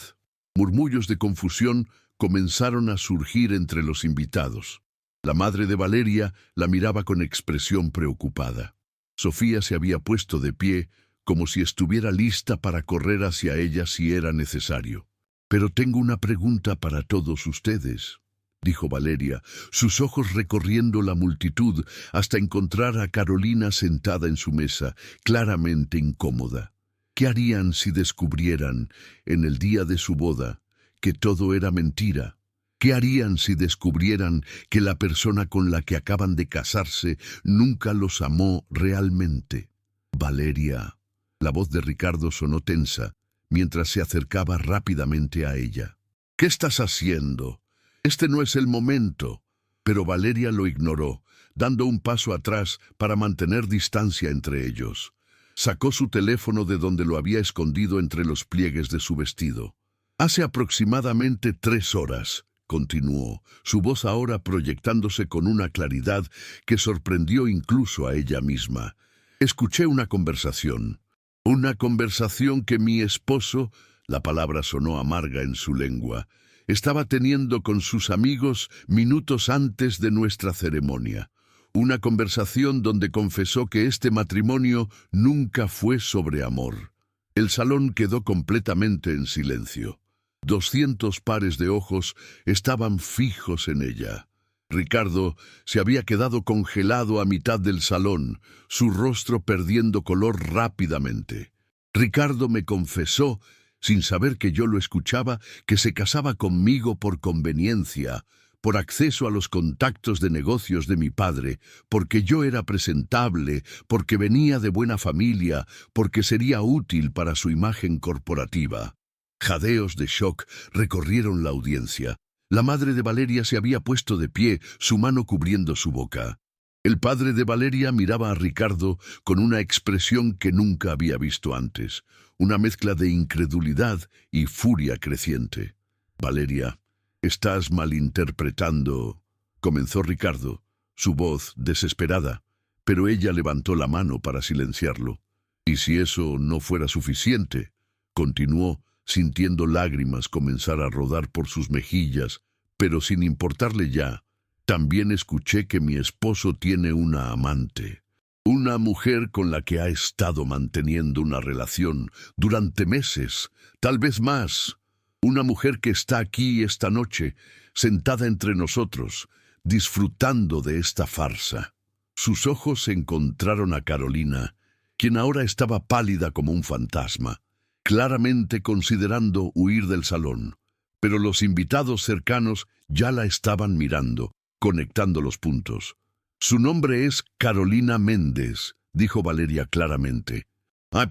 Murmullos de confusión comenzaron a surgir entre los invitados. La madre de Valeria la miraba con expresión preocupada. Sofía se había puesto de pie, como si estuviera lista para correr hacia ella si era necesario. «Pero tengo una pregunta para todos ustedes», dijo Valeria, sus ojos recorriendo la multitud hasta encontrar a Carolina sentada en su mesa, claramente incómoda. ¿Qué harían si descubrieran, en el día de su boda, que todo era mentira? ¿Qué harían si descubrieran que la persona con la que acaban de casarse nunca los amó realmente? Valeria. La voz de Ricardo sonó tensa, mientras se acercaba rápidamente a ella. «¿Qué estás haciendo? Este no es el momento». Pero Valeria lo ignoró, dando un paso atrás para mantener distancia entre ellos. Sacó su teléfono de donde lo había escondido entre los pliegues de su vestido. «Hace aproximadamente 3 horas», continuó, su voz ahora proyectándose con una claridad que sorprendió incluso a ella misma. «Escuché una conversación. Una conversación que mi esposo», la palabra sonó amarga en su lengua, «estaba teniendo con sus amigos minutos antes de nuestra ceremonia. Una conversación donde confesó que este matrimonio nunca fue sobre amor». El salón quedó completamente en silencio. 200 pares de ojos estaban fijos en ella. Ricardo se había quedado congelado a mitad del salón, su rostro perdiendo color rápidamente. Ricardo me confesó, sin saber que yo lo escuchaba, que se casaba conmigo por conveniencia, por acceso a los contactos de negocios de mi padre, porque yo era presentable, porque venía de buena familia, porque sería útil para su imagen corporativa. Jadeos de shock recorrieron la audiencia. La madre de Valeria se había puesto de pie, su mano cubriendo su boca. El padre de Valeria miraba a Ricardo con una expresión que nunca había visto antes, una mezcla de incredulidad y furia creciente. «Valeria, estás malinterpretando», comenzó Ricardo, su voz desesperada, pero ella levantó la mano para silenciarlo. «Y si eso no fuera suficiente», continuó, sintiendo lágrimas comenzar a rodar por sus mejillas, pero sin importarle ya, «también escuché que mi esposo tiene una amante, una mujer con la que ha estado manteniendo una relación durante meses, tal vez más, una mujer que está aquí esta noche, sentada entre nosotros, disfrutando de esta farsa». Sus ojos se encontraron a Carolina, quien ahora estaba pálida como un fantasma, claramente considerando huir del salón. Pero los invitados cercanos ya la estaban mirando, conectando los puntos. «Su nombre es Carolina Méndez», dijo Valeria claramente.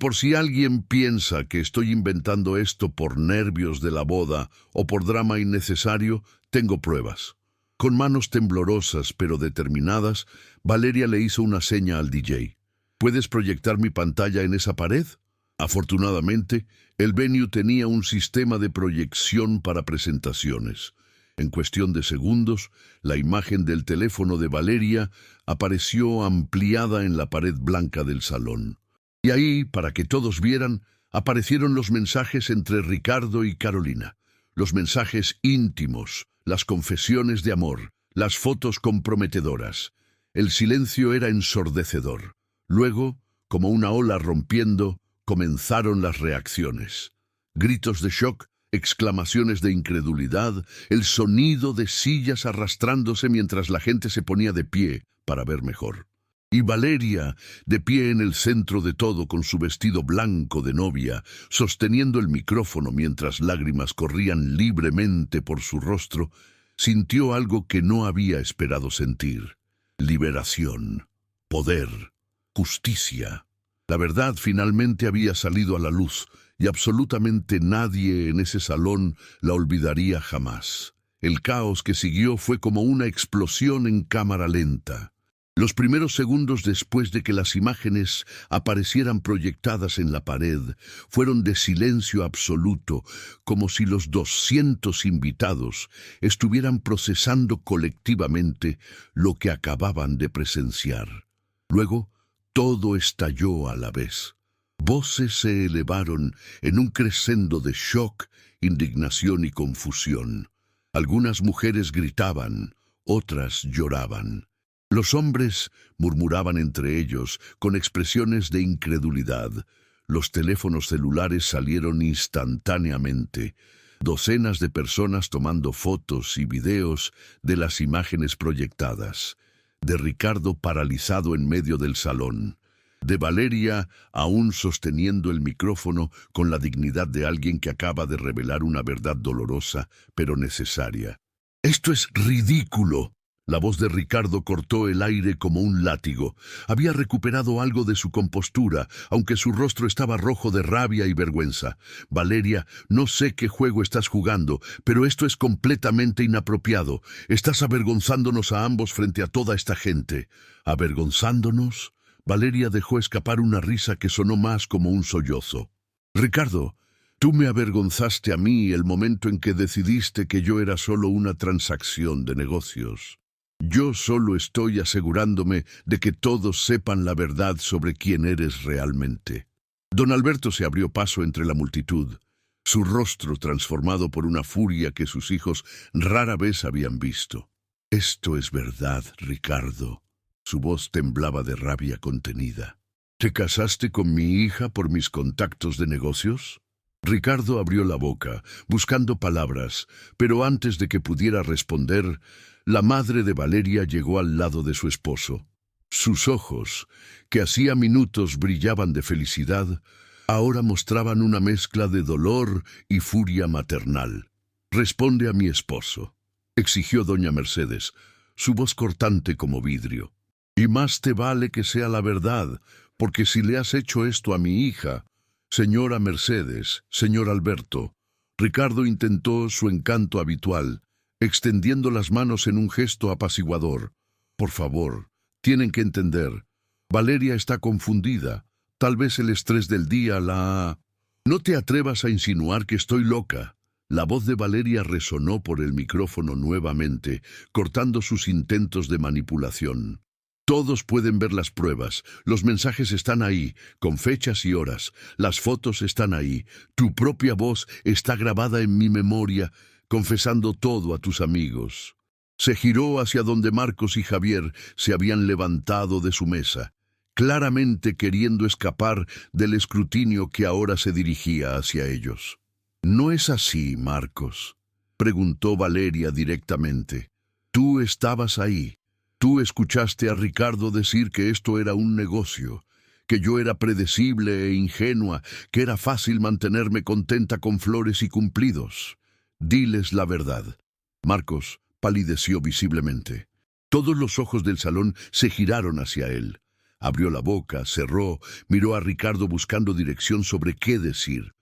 Por si alguien piensa que estoy inventando esto por nervios de la boda o por drama innecesario, tengo pruebas». Con manos temblorosas pero determinadas, Valeria le hizo una seña al DJ. «¿Puedes proyectar mi pantalla en esa pared?». Afortunadamente, el venue tenía un sistema de proyección para presentaciones. En cuestión de segundos, la imagen del teléfono de Valeria apareció ampliada en la pared blanca del salón. Y ahí, para que todos vieran, aparecieron los mensajes entre Ricardo y Carolina. Los mensajes íntimos, las confesiones de amor, las fotos comprometedoras. El silencio era ensordecedor. Luego, como una ola rompiendo, comenzaron las reacciones. Gritos de shock, exclamaciones de incredulidad, el sonido de sillas arrastrándose mientras la gente se ponía de pie para ver mejor. Y Valeria, de pie en el centro de todo con su vestido blanco de novia, sosteniendo el micrófono mientras lágrimas corrían libremente por su rostro, sintió algo que no había esperado sentir: liberación, poder, justicia. La verdad finalmente había salido a la luz, y absolutamente nadie en ese salón la olvidaría jamás. El caos que siguió fue como una explosión en cámara lenta. Los primeros segundos después de que las imágenes aparecieran proyectadas en la pared fueron de silencio absoluto, como si los 200 invitados estuvieran procesando colectivamente lo que acababan de presenciar. Luego, todo estalló a la vez. Voces se elevaron en un crescendo de shock, indignación y confusión. Algunas mujeres gritaban, otras lloraban. Los hombres murmuraban entre ellos con expresiones de incredulidad. Los teléfonos celulares salieron instantáneamente. Docenas de personas tomando fotos y videos de las imágenes proyectadas. De Ricardo paralizado en medio del salón. De Valeria aún sosteniendo el micrófono con la dignidad de alguien que acaba de revelar una verdad dolorosa, pero necesaria. «¡Esto es ridículo!». La voz de Ricardo cortó el aire como un látigo. Había recuperado algo de su compostura, aunque su rostro estaba rojo de rabia y vergüenza. «Valeria, no sé qué juego estás jugando, pero esto es completamente inapropiado. Estás avergonzándonos a ambos frente a toda esta gente». «¿Avergonzándonos?». Valeria dejó escapar una risa que sonó más como un sollozo. «Ricardo, tú me avergonzaste a mí el momento en que decidiste que yo era solo una transacción de negocios. Yo solo estoy asegurándome de que todos sepan la verdad sobre quién eres realmente». Don Alberto se abrió paso entre la multitud, su rostro transformado por una furia que sus hijos rara vez habían visto. «Esto es verdad, Ricardo». Su voz temblaba de rabia contenida. «¿Te casaste con mi hija por mis contactos de negocios?». Ricardo abrió la boca, buscando palabras, pero antes de que pudiera responder, la madre de Valeria llegó al lado de su esposo. Sus ojos, que hacía minutos brillaban de felicidad, ahora mostraban una mezcla de dolor y furia maternal. «Responde a mi esposo», exigió doña Mercedes, su voz cortante como vidrio. «Y más te vale que sea la verdad, porque si le has hecho esto a mi hija, señora Mercedes, señor Alberto». Ricardo intentó su encanto habitual, extendiendo las manos en un gesto apaciguador. «Por favor, tienen que entender. Valeria está confundida. Tal vez el estrés del día la ha... No te atrevas a insinuar que estoy loca». La voz de Valeria resonó por el micrófono nuevamente, cortando sus intentos de manipulación. «Todos pueden ver las pruebas, los mensajes están ahí, con fechas y horas, las fotos están ahí, tu propia voz está grabada en mi memoria, confesando todo a tus amigos». Se giró hacia donde Marcos y Javier se habían levantado de su mesa, claramente queriendo escapar del escrutinio que ahora se dirigía hacia ellos. «¿No es así, Marcos?», preguntó Valeria directamente. «Tú estabas ahí. Tú escuchaste a Ricardo decir que esto era un negocio, que yo era predecible e ingenua, que era fácil mantenerme contenta con flores y cumplidos. Diles la verdad». Marcos palideció visiblemente. Todos los ojos del salón se giraron hacia él. Abrió la boca, cerró, miró a Ricardo buscando dirección sobre qué decir.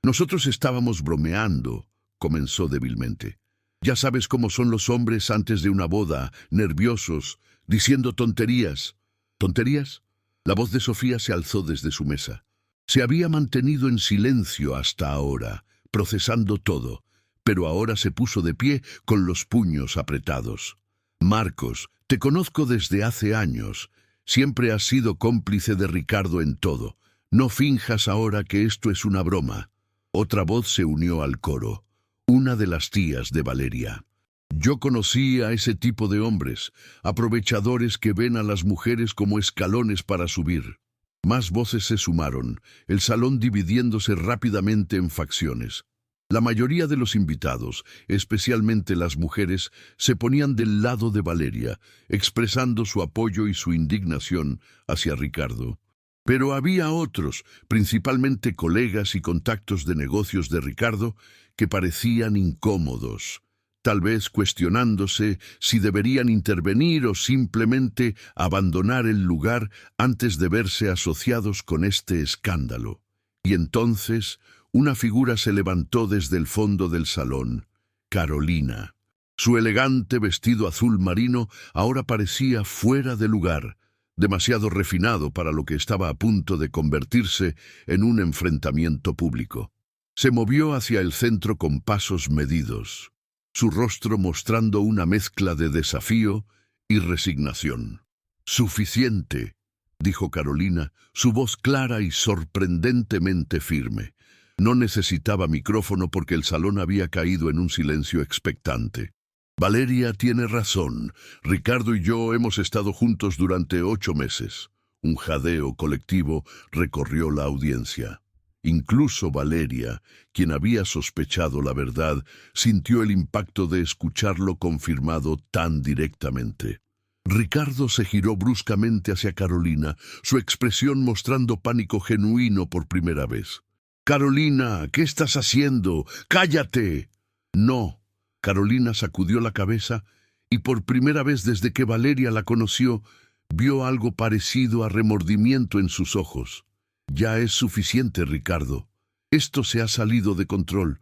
«Nosotros estábamos bromeando», comenzó débilmente. «Ya sabes cómo son los hombres antes de una boda, nerviosos, diciendo tonterías». «¿Tonterías?». La voz de Sofía se alzó desde su mesa. Se había mantenido en silencio hasta ahora, procesando todo, pero ahora se puso de pie con los puños apretados. «Marcos, te conozco desde hace años. Siempre has sido cómplice de Ricardo en todo. No finjas ahora que esto es una broma». Otra voz se unió al coro, una de las tías de Valeria. «Yo conocí a ese tipo de hombres, aprovechadores que ven a las mujeres como escalones para subir». Más voces se sumaron, el salón dividiéndose rápidamente en facciones. La mayoría de los invitados, especialmente las mujeres, se ponían del lado de Valeria, expresando su apoyo y su indignación hacia Ricardo. Pero había otros, principalmente colegas y contactos de negocios de Ricardo, que parecían incómodos, tal vez cuestionándose si deberían intervenir o simplemente abandonar el lugar antes de verse asociados con este escándalo. Y entonces una figura se levantó desde el fondo del salón, Carolina. Su elegante vestido azul marino ahora parecía fuera de lugar, demasiado refinado para lo que estaba a punto de convertirse en un enfrentamiento público. Se movió hacia el centro con pasos medidos, su rostro mostrando una mezcla de desafío y resignación. «Suficiente», dijo Carolina, su voz clara y sorprendentemente firme. No necesitaba micrófono porque el salón había caído en un silencio expectante. «Valeria tiene razón. Ricardo y yo hemos estado juntos durante 8 meses. Un jadeo colectivo recorrió la audiencia. Incluso Valeria, quien había sospechado la verdad, sintió el impacto de escucharlo confirmado tan directamente. Ricardo se giró bruscamente hacia Carolina, su expresión mostrando pánico genuino por primera vez. «Carolina, ¿qué estás haciendo? ¡Cállate!». «No». Carolina sacudió la cabeza y por primera vez desde que Valeria la conoció, vio algo parecido a remordimiento en sus ojos. «Ya es suficiente, Ricardo. Esto se ha salido de control.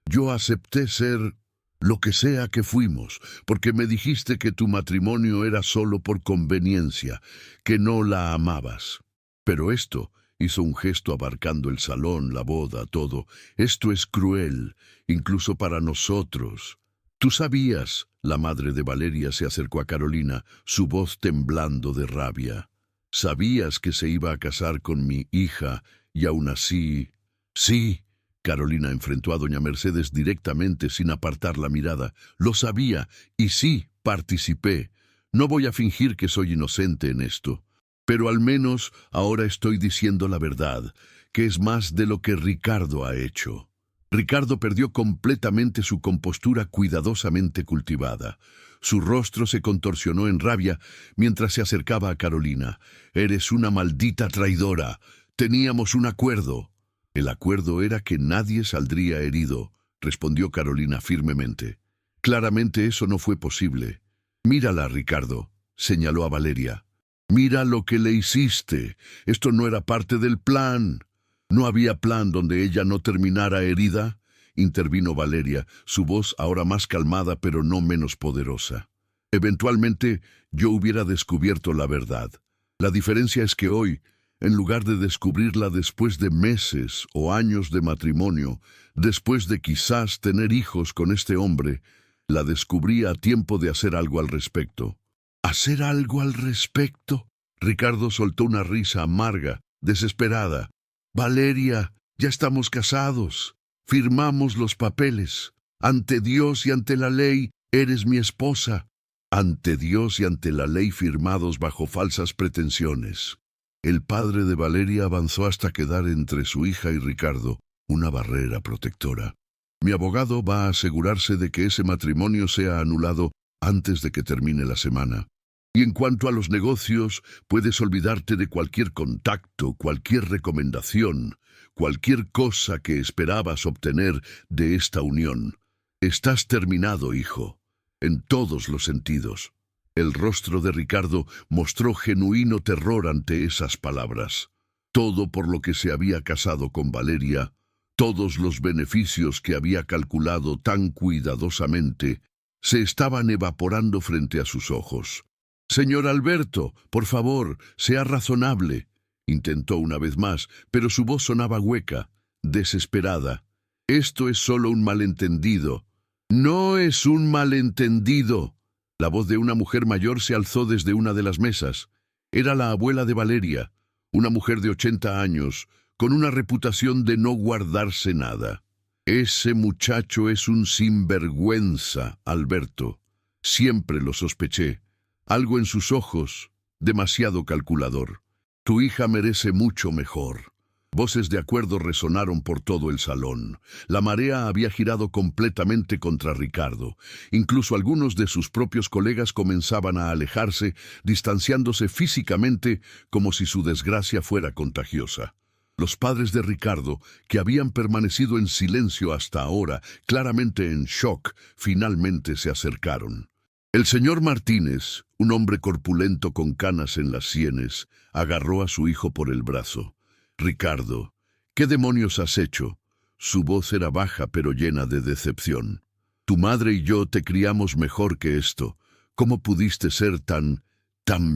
Yo acepté ser lo que sea que fuimos, porque me dijiste que tu matrimonio era solo por conveniencia, que no la amabas. Pero esto», hizo un gesto abarcando el salón, la boda, todo, «esto es cruel, incluso para nosotros. Tú sabías». La madre de Valeria se acercó a Carolina, su voz temblando de rabia. «Sabías que se iba a casar con mi hija, y aún así...». «Sí». Carolina enfrentó a doña Mercedes directamente sin apartar la mirada. «Lo sabía, y sí, participé. No voy a fingir que soy inocente en esto. Pero al menos ahora estoy diciendo la verdad, que es más de lo que Ricardo ha hecho». Ricardo perdió completamente su compostura cuidadosamente cultivada. Su rostro se contorsionó en rabia mientras se acercaba a Carolina. «Eres una maldita traidora. Teníamos un acuerdo». «El acuerdo era que nadie saldría herido», respondió Carolina firmemente. «Claramente eso no fue posible». «Mírala, Ricardo», señaló a Valeria. «Mira lo que le hiciste. Esto no era parte del plan». «¿No había plan donde ella no terminara herida?», intervino Valeria, su voz ahora más calmada pero no menos poderosa. «Eventualmente yo hubiera descubierto la verdad. La diferencia es que hoy, en lugar de descubrirla después de meses o años de matrimonio, después de quizás tener hijos con este hombre, la descubrí a tiempo de hacer algo al respecto». «¿Hacer algo al respecto?». Ricardo soltó una risa amarga, desesperada. «Valeria, ya estamos casados. Firmamos los papeles. Ante Dios y ante la ley, eres mi esposa». «Ante Dios y ante la ley firmados bajo falsas pretensiones». El padre de Valeria avanzó hasta quedar entre su hija y Ricardo una barrera protectora. «Mi abogado va a asegurarse de que ese matrimonio sea anulado antes de que termine la semana. Y en cuanto a los negocios, puedes olvidarte de cualquier contacto, cualquier recomendación, cualquier cosa que esperabas obtener de esta unión. Estás terminado, hijo, en todos los sentidos». El rostro de Ricardo mostró genuino terror ante esas palabras. Todo por lo que se había casado con Valeria, todos los beneficios que había calculado tan cuidadosamente, se estaban evaporando frente a sus ojos. «Señor Alberto, por favor, sea razonable», intentó una vez más, pero su voz sonaba hueca, desesperada. «Esto es solo un malentendido». «No es un malentendido». La voz de una mujer mayor se alzó desde una de las mesas. Era la abuela de Valeria, una mujer de 80 años, con una reputación de no guardarse nada. «Ese muchacho es un sinvergüenza, Alberto. Siempre lo sospeché. Algo en sus ojos, demasiado calculador. Tu hija merece mucho mejor». Voces de acuerdo resonaron por todo el salón. La marea había girado completamente contra Ricardo. Incluso algunos de sus propios colegas comenzaban a alejarse, distanciándose físicamente como si su desgracia fuera contagiosa. Los padres de Ricardo, que habían permanecido en silencio hasta ahora, claramente en shock, finalmente se acercaron. El señor Martínez, un hombre corpulento con canas en las sienes, agarró a su hijo por el brazo. «Ricardo, ¿qué demonios has hecho?». Su voz era baja pero llena de decepción. «Tu madre y yo te criamos mejor que esto. ¿Cómo pudiste ser tan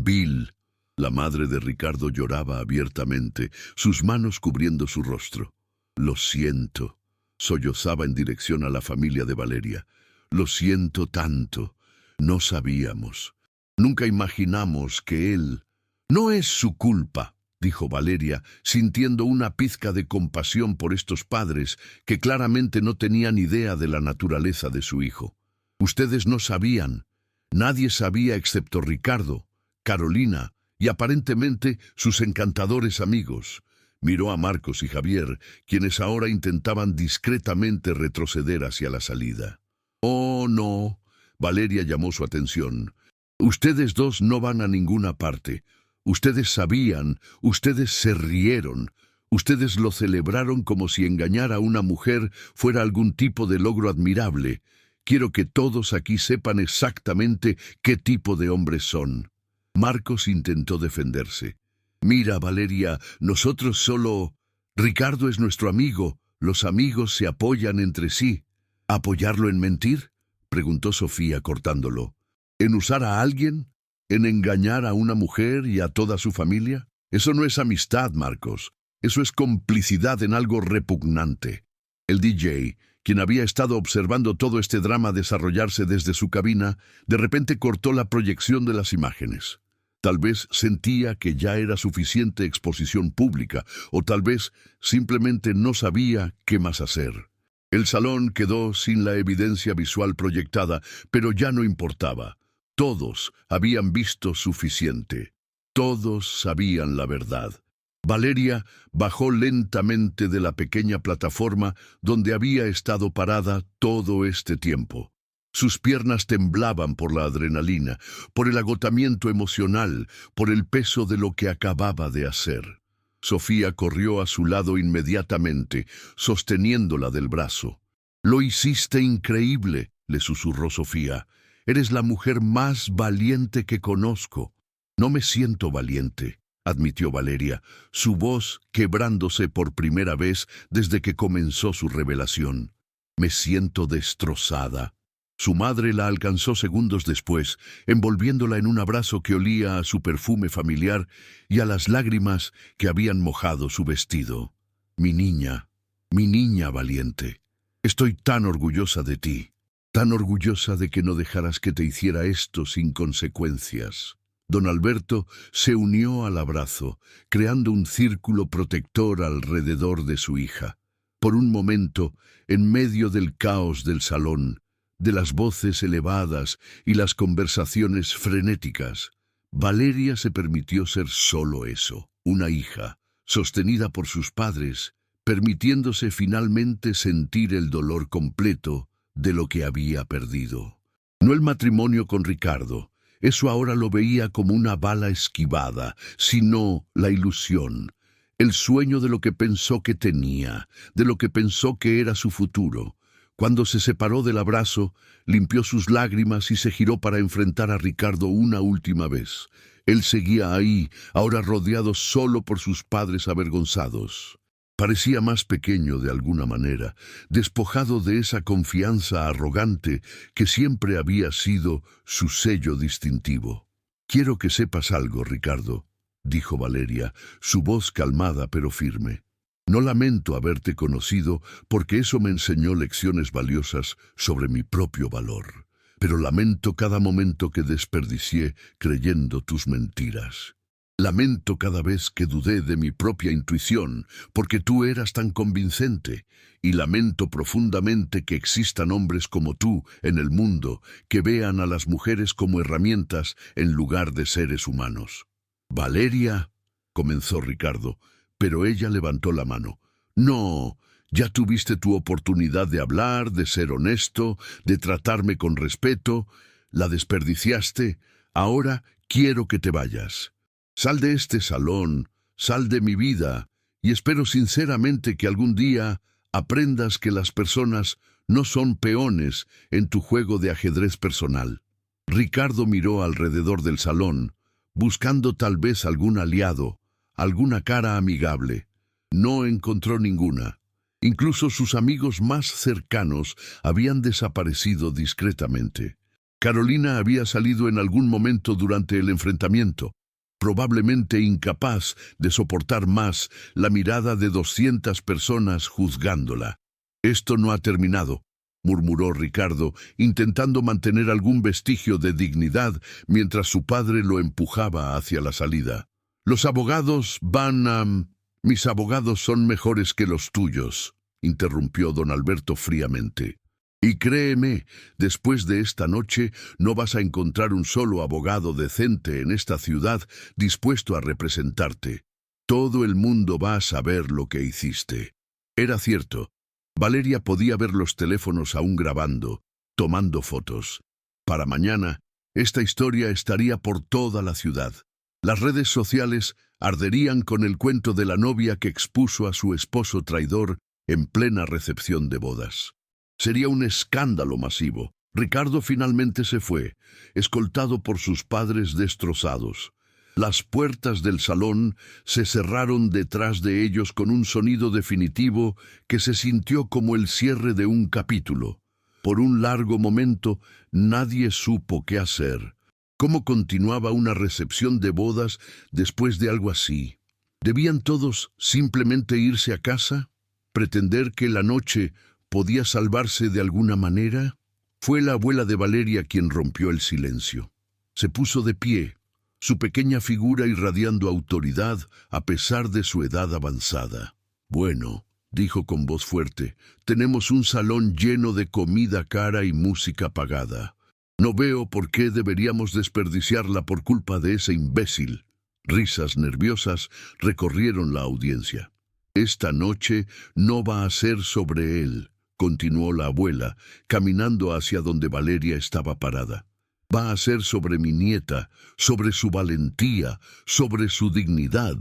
vil?». La madre de Ricardo lloraba abiertamente, sus manos cubriendo su rostro. «Lo siento», sollozaba en dirección a la familia de Valeria. «Lo siento tanto. No sabíamos. Nunca imaginamos que él...». «No es su culpa», dijo Valeria, sintiendo una pizca de compasión por estos padres que claramente no tenían idea de la naturaleza de su hijo. «Ustedes no sabían. Nadie sabía excepto Ricardo, Carolina y aparentemente sus encantadores amigos. Miró a Marcos y Javier, quienes ahora intentaban discretamente retroceder hacia la salida. «Oh, no», Valeria llamó su atención. «Ustedes dos no van a ninguna parte. Ustedes sabían, ustedes se rieron, ustedes lo celebraron como si engañar a una mujer fuera algún tipo de logro admirable. Quiero que todos aquí sepan exactamente qué tipo de hombres son». Marcos intentó defenderse. «Mira, Valeria, nosotros solo... Ricardo es nuestro amigo. Los amigos se apoyan entre sí». «¿Apoyarlo en mentir?», preguntó Sofía cortándolo. «¿En usar a alguien? ¿En engañar a una mujer y a toda su familia? Eso no es amistad, Marcos. Eso es complicidad en algo repugnante». El DJ, quien había estado observando todo este drama desarrollarse desde su cabina, de repente cortó la proyección de las imágenes. Tal vez sentía que ya era suficiente exposición pública, o tal vez simplemente no sabía qué más hacer. El salón quedó sin la evidencia visual proyectada, pero ya no importaba. Todos habían visto suficiente. Todos sabían la verdad. Valeria bajó lentamente de la pequeña plataforma donde había estado parada todo este tiempo. Sus piernas temblaban por la adrenalina, por el agotamiento emocional, por el peso de lo que acababa de hacer. Sofía corrió a su lado inmediatamente, sosteniéndola del brazo. «Lo hiciste increíble», le susurró Sofía. «Eres la mujer más valiente que conozco». «No me siento valiente», admitió Valeria, su voz quebrándose por primera vez desde que comenzó su revelación. «Me siento destrozada». Su madre la alcanzó segundos después, envolviéndola en un abrazo que olía a su perfume familiar y a las lágrimas que habían mojado su vestido. mi niña valiente, estoy tan orgullosa de ti, tan orgullosa de que no dejaras que te hiciera esto sin consecuencias». Don Alberto se unió al abrazo, creando un círculo protector alrededor de su hija. Por un momento, en medio del caos del salón, de las voces elevadas y las conversaciones frenéticas, Valeria se permitió ser solo eso, una hija, sostenida por sus padres, permitiéndose finalmente sentir el dolor completo de lo que había perdido. No el matrimonio con Ricardo, eso ahora lo veía como una bala esquivada, sino la ilusión, el sueño de lo que pensó que tenía, de lo que pensó que era su futuro. Cuando se separó del abrazo, limpió sus lágrimas y se giró para enfrentar a Ricardo una última vez. Él seguía ahí, ahora rodeado solo por sus padres avergonzados. Parecía más pequeño de alguna manera, despojado de esa confianza arrogante que siempre había sido su sello distintivo. «Quiero que sepas algo, Ricardo», dijo Valeria, su voz calmada pero firme. «No lamento haberte conocido porque eso me enseñó lecciones valiosas sobre mi propio valor, pero lamento cada momento que desperdicié creyendo tus mentiras. Lamento cada vez que dudé de mi propia intuición, porque tú eras tan convincente, y lamento profundamente que existan hombres como tú en el mundo que vean a las mujeres como herramientas en lugar de seres humanos». «Valeria», comenzó Ricardo, pero ella levantó la mano. «No, ya tuviste tu oportunidad de hablar, de ser honesto, de tratarme con respeto. La desperdiciaste. Ahora quiero que te vayas. Sal de este salón, sal de mi vida, y espero sinceramente que algún día aprendas que las personas no son peones en tu juego de ajedrez personal». Ricardo miró alrededor del salón, buscando tal vez algún aliado, alguna cara amigable. No encontró ninguna. Incluso sus amigos más cercanos habían desaparecido discretamente. Carolina había salido en algún momento durante el enfrentamiento, probablemente incapaz de soportar más la mirada de 200 personas juzgándola. «Esto no ha terminado», murmuró Ricardo, intentando mantener algún vestigio de dignidad mientras su padre lo empujaba hacia la salida. «Los abogados van a... Mis abogados son mejores que los tuyos», interrumpió don Alberto fríamente. Y créeme, después de esta noche no vas a encontrar un solo abogado decente en esta ciudad dispuesto a representarte. Todo el mundo va a saber lo que hiciste. Era cierto. Valeria podía ver los teléfonos aún grabando, tomando fotos. Para mañana, esta historia estaría por toda la ciudad. Las redes sociales arderían con el cuento de la novia que expuso a su esposo traidor en plena recepción de bodas. Sería un escándalo masivo. Ricardo finalmente se fue, escoltado por sus padres destrozados. Las puertas del salón se cerraron detrás de ellos con un sonido definitivo que se sintió como el cierre de un capítulo. Por un largo momento nadie supo qué hacer. ¿Cómo continuaba una recepción de bodas después de algo así? ¿Debían todos simplemente irse a casa? ¿Pretender que la noche podía salvarse de alguna manera? Fue la abuela de Valeria quien rompió el silencio. Se puso de pie, su pequeña figura irradiando autoridad a pesar de su edad avanzada. «Bueno», dijo con voz fuerte, «tenemos un salón lleno de comida cara y música pagada. No veo por qué deberíamos desperdiciarla por culpa de ese imbécil». Risas nerviosas recorrieron la audiencia. «Esta noche no va a ser sobre él», continuó la abuela, caminando hacia donde Valeria estaba parada. «Va a ser sobre mi nieta, sobre su valentía, sobre su dignidad.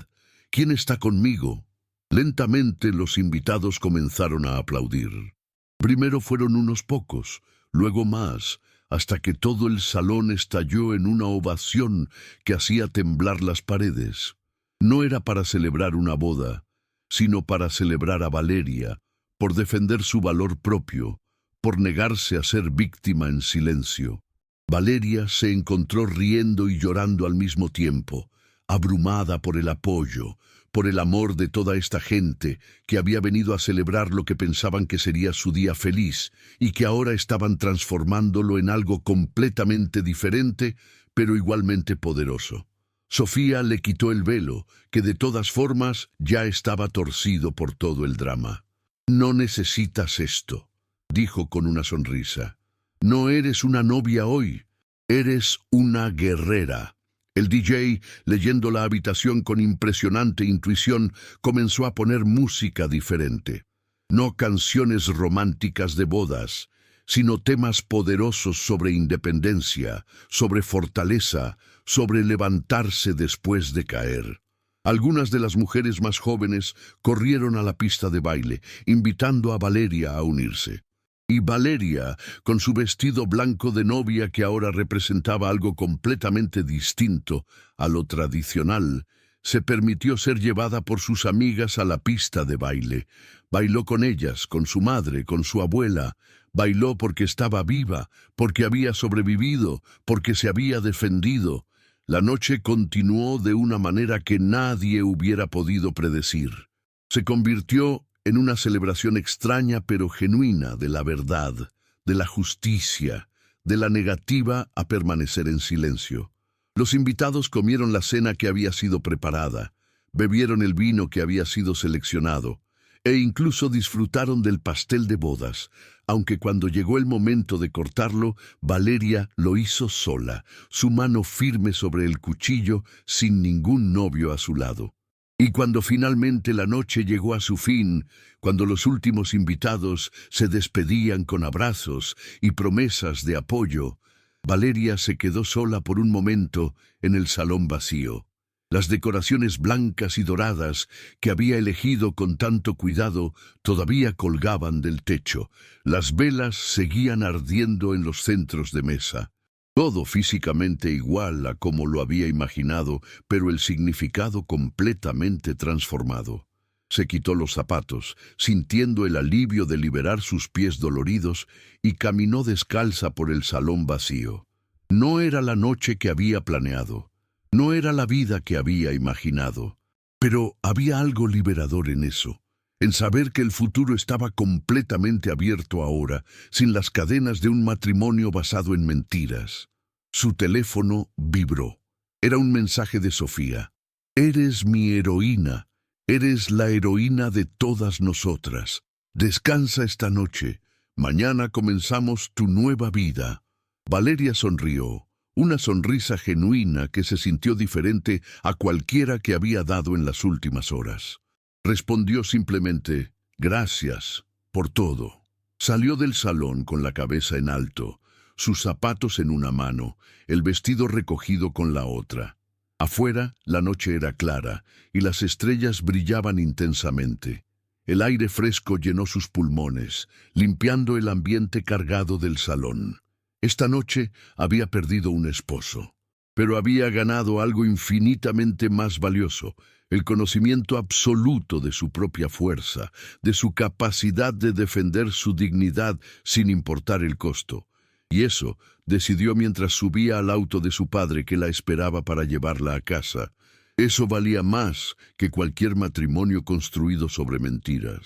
¿Quién está conmigo?» Lentamente los invitados comenzaron a aplaudir. Primero fueron unos pocos, luego más, hasta que todo el salón estalló en una ovación que hacía temblar las paredes. No era para celebrar una boda, sino para celebrar a Valeria, por defender su valor propio, por negarse a ser víctima en silencio. Valeria se encontró riendo y llorando al mismo tiempo, abrumada por el apoyo, por el amor de toda esta gente que había venido a celebrar lo que pensaban que sería su día feliz y que ahora estaban transformándolo en algo completamente diferente, pero igualmente poderoso. Sofía le quitó el velo, que de todas formas ya estaba torcido por todo el drama. «No necesitas esto», dijo con una sonrisa. «No eres una novia hoy, eres una guerrera». El DJ, leyendo la habitación con impresionante intuición, comenzó a poner música diferente. No canciones románticas de bodas, sino temas poderosos sobre independencia, sobre fortaleza, sobre levantarse después de caer. Algunas de las mujeres más jóvenes corrieron a la pista de baile, invitando a Valeria a unirse. Y Valeria, con su vestido blanco de novia que ahora representaba algo completamente distinto a lo tradicional, se permitió ser llevada por sus amigas a la pista de baile. Bailó con ellas, con su madre, con su abuela. Bailó porque estaba viva, porque había sobrevivido, porque se había defendido. La noche continuó de una manera que nadie hubiera podido predecir. Se convirtió en una celebración extraña pero genuina de la verdad, de la justicia, de la negativa a permanecer en silencio. Los invitados comieron la cena que había sido preparada, bebieron el vino que había sido seleccionado, e incluso disfrutaron del pastel de bodas, aunque cuando llegó el momento de cortarlo, Valeria lo hizo sola, su mano firme sobre el cuchillo, sin ningún novio a su lado. Y cuando finalmente la noche llegó a su fin, cuando los últimos invitados se despedían con abrazos y promesas de apoyo, Valeria se quedó sola por un momento en el salón vacío. Las decoraciones blancas y doradas que había elegido con tanto cuidado todavía colgaban del techo. Las velas seguían ardiendo en los centros de mesa. Todo físicamente igual a como lo había imaginado, pero el significado completamente transformado. Se quitó los zapatos, sintiendo el alivio de liberar sus pies doloridos, y caminó descalza por el salón vacío. No era la noche que había planeado, no era la vida que había imaginado, pero había algo liberador en eso, en saber que el futuro estaba completamente abierto ahora, sin las cadenas de un matrimonio basado en mentiras. Su teléfono vibró. Era un mensaje de Sofía. «Eres mi heroína. Eres la heroína de todas nosotras. Descansa esta noche. Mañana comenzamos tu nueva vida. Valeria sonrió, una sonrisa genuina que se sintió diferente a cualquiera que había dado en las últimas horas. Respondió simplemente, gracias por todo. Salió del salón con la cabeza en alto, sus zapatos en una mano, el vestido recogido con la otra. Afuera, la noche era clara y las estrellas brillaban intensamente. El aire fresco llenó sus pulmones, limpiando el ambiente cargado del salón. Esta noche había perdido un esposo, pero había ganado algo infinitamente más valioso, el conocimiento absoluto de su propia fuerza, de su capacidad de defender su dignidad sin importar el costo. Y eso decidió mientras subía al auto de su padre que la esperaba para llevarla a casa. Eso valía más que cualquier matrimonio construido sobre mentiras.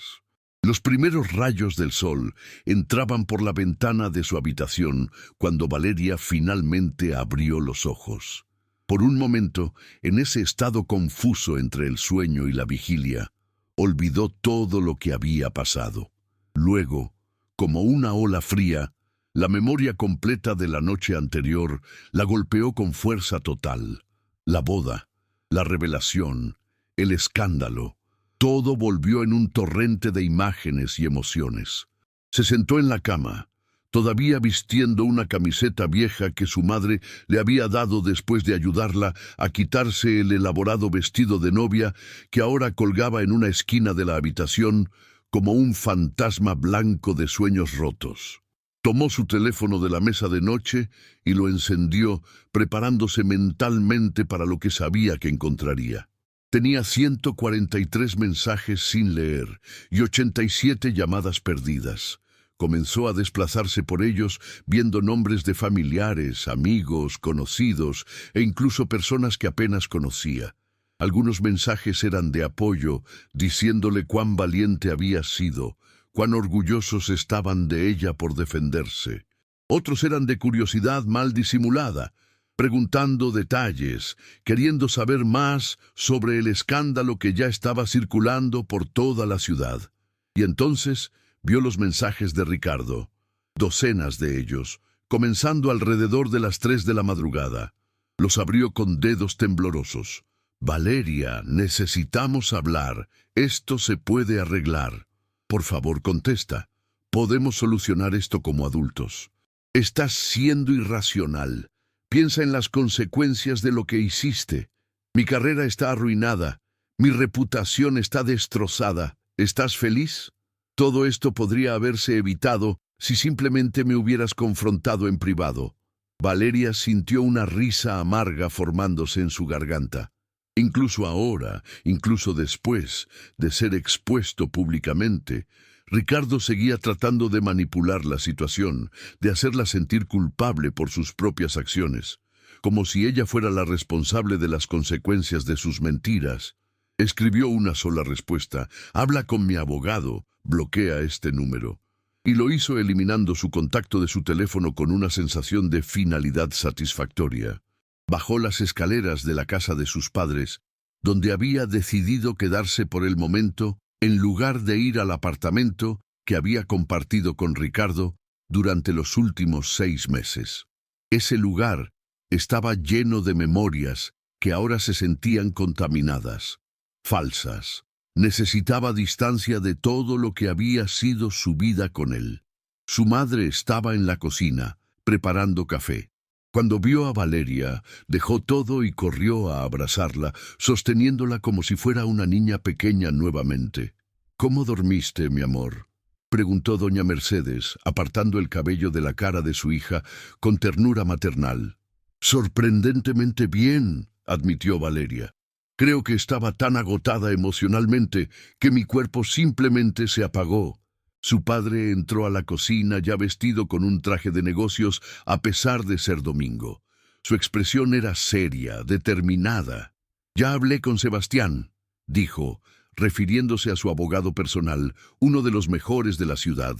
Los primeros rayos del sol entraban por la ventana de su habitación cuando Valeria finalmente abrió los ojos. Por un momento, en ese estado confuso entre el sueño y la vigilia, olvidó todo lo que había pasado. Luego, como una ola fría, la memoria completa de la noche anterior la golpeó con fuerza total. La boda, la revelación, el escándalo, todo volvió en un torrente de imágenes y emociones. Se sentó en la cama, todavía vistiendo una camiseta vieja que su madre le había dado después de ayudarla a quitarse el elaborado vestido de novia que ahora colgaba en una esquina de la habitación como un fantasma blanco de sueños rotos. Tomó su teléfono de la mesa de noche y lo encendió, preparándose mentalmente para lo que sabía que encontraría. Tenía 143 mensajes sin leer y 87 llamadas perdidas. Comenzó a desplazarse por ellos, viendo nombres de familiares, amigos, conocidos e incluso personas que apenas conocía. Algunos mensajes eran de apoyo, diciéndole cuán valiente había sido, cuán orgullosos estaban de ella por defenderse. Otros eran de curiosidad mal disimulada, preguntando detalles, queriendo saber más sobre el escándalo que ya estaba circulando por toda la ciudad. Y entonces vio los mensajes de Ricardo, docenas de ellos, comenzando alrededor de las 3 de la madrugada. Los abrió con dedos temblorosos. Valeria, necesitamos hablar. Esto se puede arreglar. Por favor, contesta. Podemos solucionar esto como adultos. Estás siendo irracional. Piensa en las consecuencias de lo que hiciste. Mi carrera está arruinada. Mi reputación está destrozada. ¿Estás feliz? Todo esto podría haberse evitado si simplemente me hubieras confrontado en privado. Valeria sintió una risa amarga formándose en su garganta. Incluso ahora, incluso después de ser expuesto públicamente, Ricardo seguía tratando de manipular la situación, de hacerla sentir culpable por sus propias acciones, como si ella fuera la responsable de las consecuencias de sus mentiras. Escribió una sola respuesta: habla con mi abogado, bloquea este número. Y lo hizo eliminando su contacto de su teléfono con una sensación de finalidad satisfactoria. Bajó las escaleras de la casa de sus padres, donde había decidido quedarse por el momento, en lugar de ir al apartamento que había compartido con Ricardo durante los últimos 6 meses. Ese lugar estaba lleno de memorias que ahora se sentían contaminadas, falsas. Necesitaba distancia de todo lo que había sido su vida con él. Su madre estaba en la cocina, preparando café. Cuando vio a Valeria, dejó todo y corrió a abrazarla, sosteniéndola como si fuera una niña pequeña nuevamente. ¿Cómo dormiste, mi amor?, preguntó doña Mercedes, apartando el cabello de la cara de su hija con ternura maternal. Sorprendentemente bien, admitió Valeria. Creo que estaba tan agotada emocionalmente que mi cuerpo simplemente se apagó. Su padre entró a la cocina ya vestido con un traje de negocios a pesar de ser domingo. Su expresión era seria, determinada. «Ya hablé con Sebastián», dijo, refiriéndose a su abogado personal, uno de los mejores de la ciudad.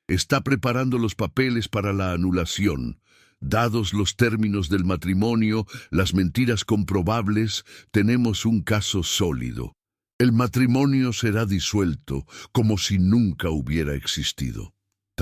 «Está preparando los papeles para la anulación. Dados los términos del matrimonio, las mentiras comprobables, tenemos un caso sólido. El matrimonio será disuelto como si nunca hubiera existido».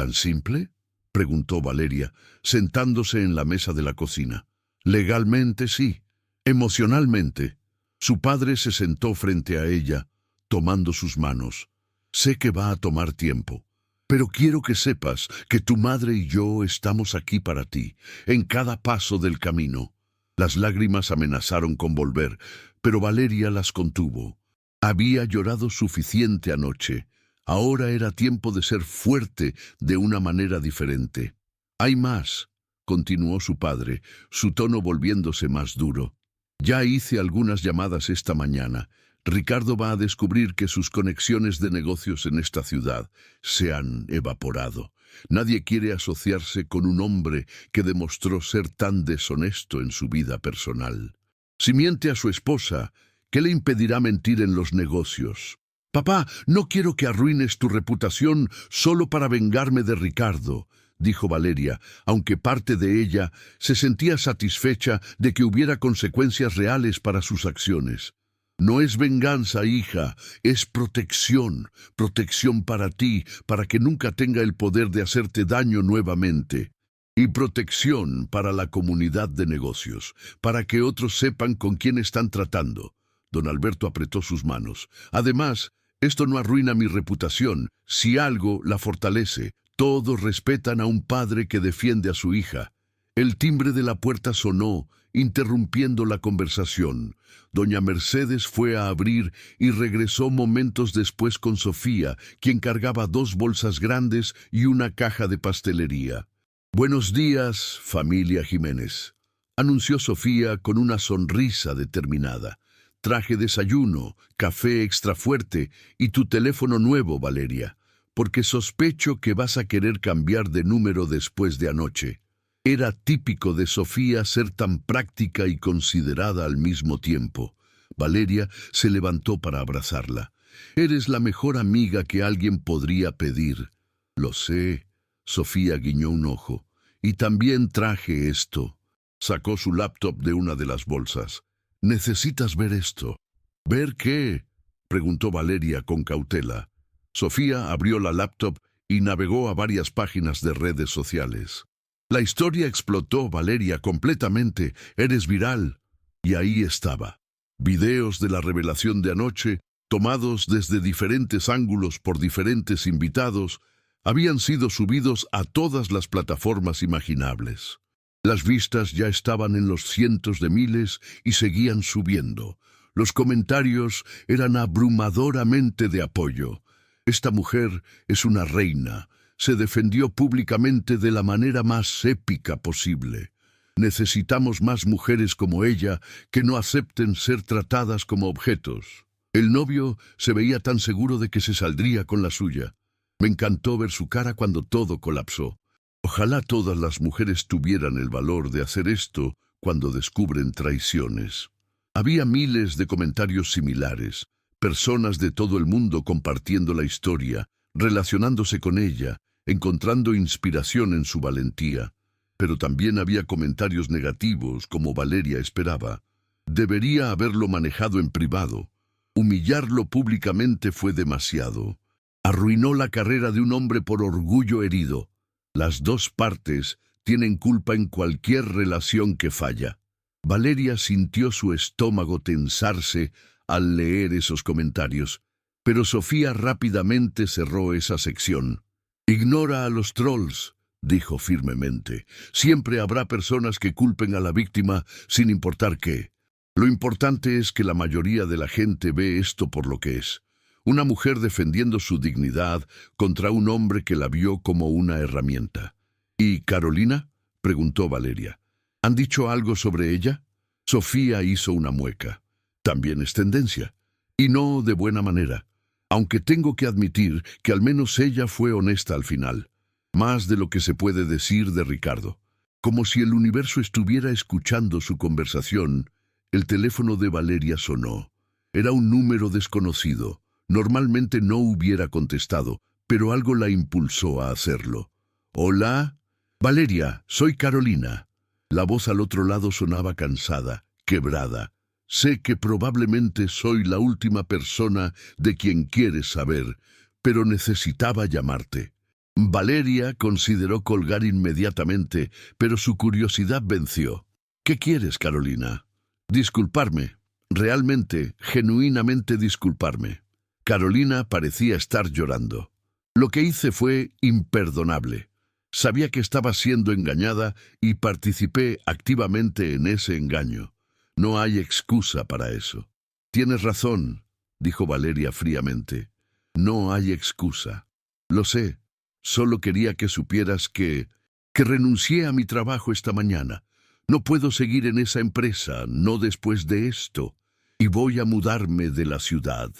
¿Tan simple?, preguntó Valeria, sentándose en la mesa de la cocina. Legalmente sí, emocionalmente. Su padre se sentó frente a ella, tomando sus manos. Sé que va a tomar tiempo, pero quiero que sepas que tu madre y yo estamos aquí para ti, en cada paso del camino. Las lágrimas amenazaron con volver, pero Valeria las contuvo. Había llorado suficiente anoche. Ahora era tiempo de ser fuerte de una manera diferente. Hay más, continuó su padre, su tono volviéndose más duro. Ya hice algunas llamadas esta mañana. Ricardo va a descubrir que sus conexiones de negocios en esta ciudad se han evaporado. Nadie quiere asociarse con un hombre que demostró ser tan deshonesto en su vida personal. Si miente a su esposa, ¿qué le impedirá mentir en los negocios? Papá, no quiero que arruines tu reputación solo para vengarme de Ricardo, dijo Valeria, aunque parte de ella se sentía satisfecha de que hubiera consecuencias reales para sus acciones. No es venganza, hija, es protección, protección para ti, para que nunca tenga el poder de hacerte daño nuevamente. Y protección para la comunidad de negocios, para que otros sepan con quién están tratando. Don Alberto apretó sus manos. Además, esto no arruina mi reputación, si algo la fortalece. Todos respetan a un padre que defiende a su hija. El timbre de la puerta sonó, interrumpiendo la conversación. Doña Mercedes fue a abrir y regresó momentos después con Sofía, quien cargaba 2 bolsas grandes y una caja de pastelería. «Buenos días, familia Jiménez», anunció Sofía con una sonrisa determinada. «Traje desayuno, café extra fuerte y tu teléfono nuevo, Valeria, porque sospecho que vas a querer cambiar de número después de anoche». Era típico de Sofía ser tan práctica y considerada al mismo tiempo. Valeria se levantó para abrazarla. «Eres la mejor amiga que alguien podría pedir». «Lo sé», Sofía guiñó un ojo. «Y también traje esto». Sacó su laptop de una de las bolsas. «Necesitas ver esto». «¿Ver qué?», preguntó Valeria con cautela. Sofía abrió la laptop y navegó a varias páginas de redes sociales. La historia explotó, Valeria, completamente. «Eres viral». Y ahí estaba. Videos de la revelación de anoche, tomados desde diferentes ángulos por diferentes invitados, habían sido subidos a todas las plataformas imaginables. Las vistas ya estaban en los cientos de miles y seguían subiendo. Los comentarios eran abrumadoramente de apoyo. «Esta mujer es una reina. Se defendió públicamente de la manera más épica posible. Necesitamos más mujeres como ella que no acepten ser tratadas como objetos». El novio se veía tan seguro de que se saldría con la suya. Me encantó ver su cara cuando todo colapsó. Ojalá todas las mujeres tuvieran el valor de hacer esto cuando descubren traiciones. Había miles de comentarios similares, personas de todo el mundo compartiendo la historia, relacionándose con ella, encontrando inspiración en su valentía. Pero también había comentarios negativos, como Valeria esperaba. Debería haberlo manejado en privado. Humillarlo públicamente fue demasiado. Arruinó la carrera de un hombre por orgullo herido. Las 2 partes tienen culpa en cualquier relación que falla. Valeria sintió su estómago tensarse al leer esos comentarios, pero Sofía rápidamente cerró esa sección. «Ignora a los trolls», dijo firmemente. «Siempre habrá personas que culpen a la víctima sin importar qué. Lo importante es que la mayoría de la gente ve esto por lo que es. Una mujer defendiendo su dignidad contra un hombre que la vio como una herramienta». «¿Y Carolina?», preguntó Valeria. «¿Han dicho algo sobre ella?». Sofía hizo una mueca. «También es tendencia. Y no de buena manera. Aunque tengo que admitir que al menos ella fue honesta al final. Más de lo que se puede decir de Ricardo». Como si el universo estuviera escuchando su conversación, el teléfono de Valeria sonó. Era un número desconocido. Normalmente no hubiera contestado, pero algo la impulsó a hacerlo. «¿Hola?» «Valeria, soy Carolina». La voz al otro lado sonaba cansada, quebrada. «Sé que probablemente soy la última persona de quien quieres saber, pero necesitaba llamarte. Valeria consideró colgar inmediatamente, pero su curiosidad venció. ¿Qué quieres, Carolina? Disculparme. Realmente, genuinamente disculparme. Carolina parecía estar llorando. Lo que hice fue imperdonable. Sabía que estaba siendo engañada y participé activamente en ese engaño. No hay excusa para eso. Tienes razón, dijo Valeria fríamente. No hay excusa. Lo sé. Solo quería que supieras que renuncié a mi trabajo esta mañana. No puedo seguir en esa empresa, no después de esto. Y voy a mudarme de la ciudad,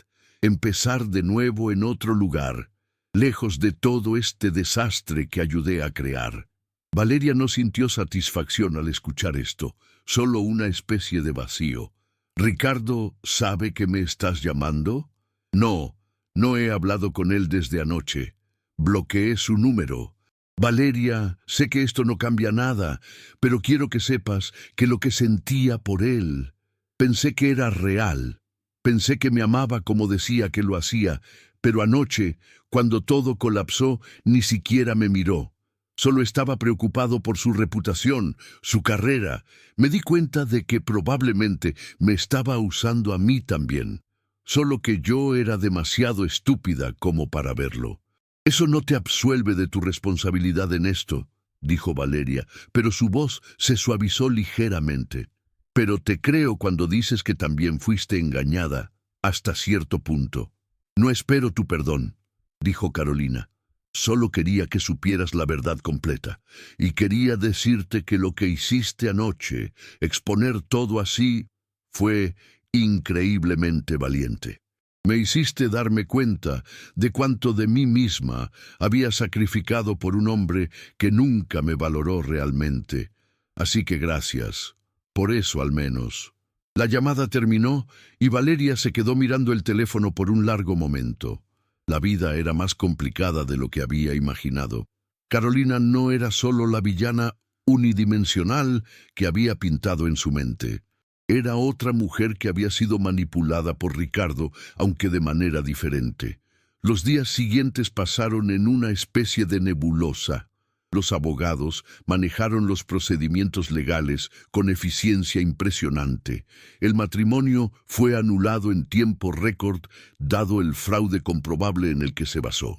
empezar de nuevo en otro lugar, lejos de todo este desastre que ayudé a crear. Valeria no sintió satisfacción al escuchar esto, solo una especie de vacío. ¿Ricardo sabe que me estás llamando? No, no he hablado con él desde anoche. Bloqueé su número. Valeria, sé que esto no cambia nada, pero quiero que sepas que lo que sentía por él, pensé que era real. Pensé que me amaba como decía que lo hacía, pero anoche, cuando todo colapsó, ni siquiera me miró. Solo estaba preocupado por su reputación, su carrera. Me di cuenta de que probablemente me estaba usando a mí también. Solo que yo era demasiado estúpida como para verlo. Eso no te absuelve de tu responsabilidad en esto, dijo Valeria, pero su voz se suavizó ligeramente. Pero te creo cuando dices que también fuiste engañada, hasta cierto punto. No espero tu perdón, dijo Carolina. Solo quería que supieras la verdad completa, y quería decirte que lo que hiciste anoche, exponer todo así, fue increíblemente valiente. Me hiciste darme cuenta de cuánto de mí misma había sacrificado por un hombre que nunca me valoró realmente. Así que gracias. Por eso al menos. La llamada terminó y Valeria se quedó mirando el teléfono por un largo momento. La vida era más complicada de lo que había imaginado. Carolina no era solo la villana unidimensional que había pintado en su mente. Era otra mujer que había sido manipulada por Ricardo, aunque de manera diferente. Los días siguientes pasaron en una especie de nebulosa. Los abogados manejaron los procedimientos legales con eficiencia impresionante. El matrimonio fue anulado en tiempo récord, dado el fraude comprobable en el que se basó.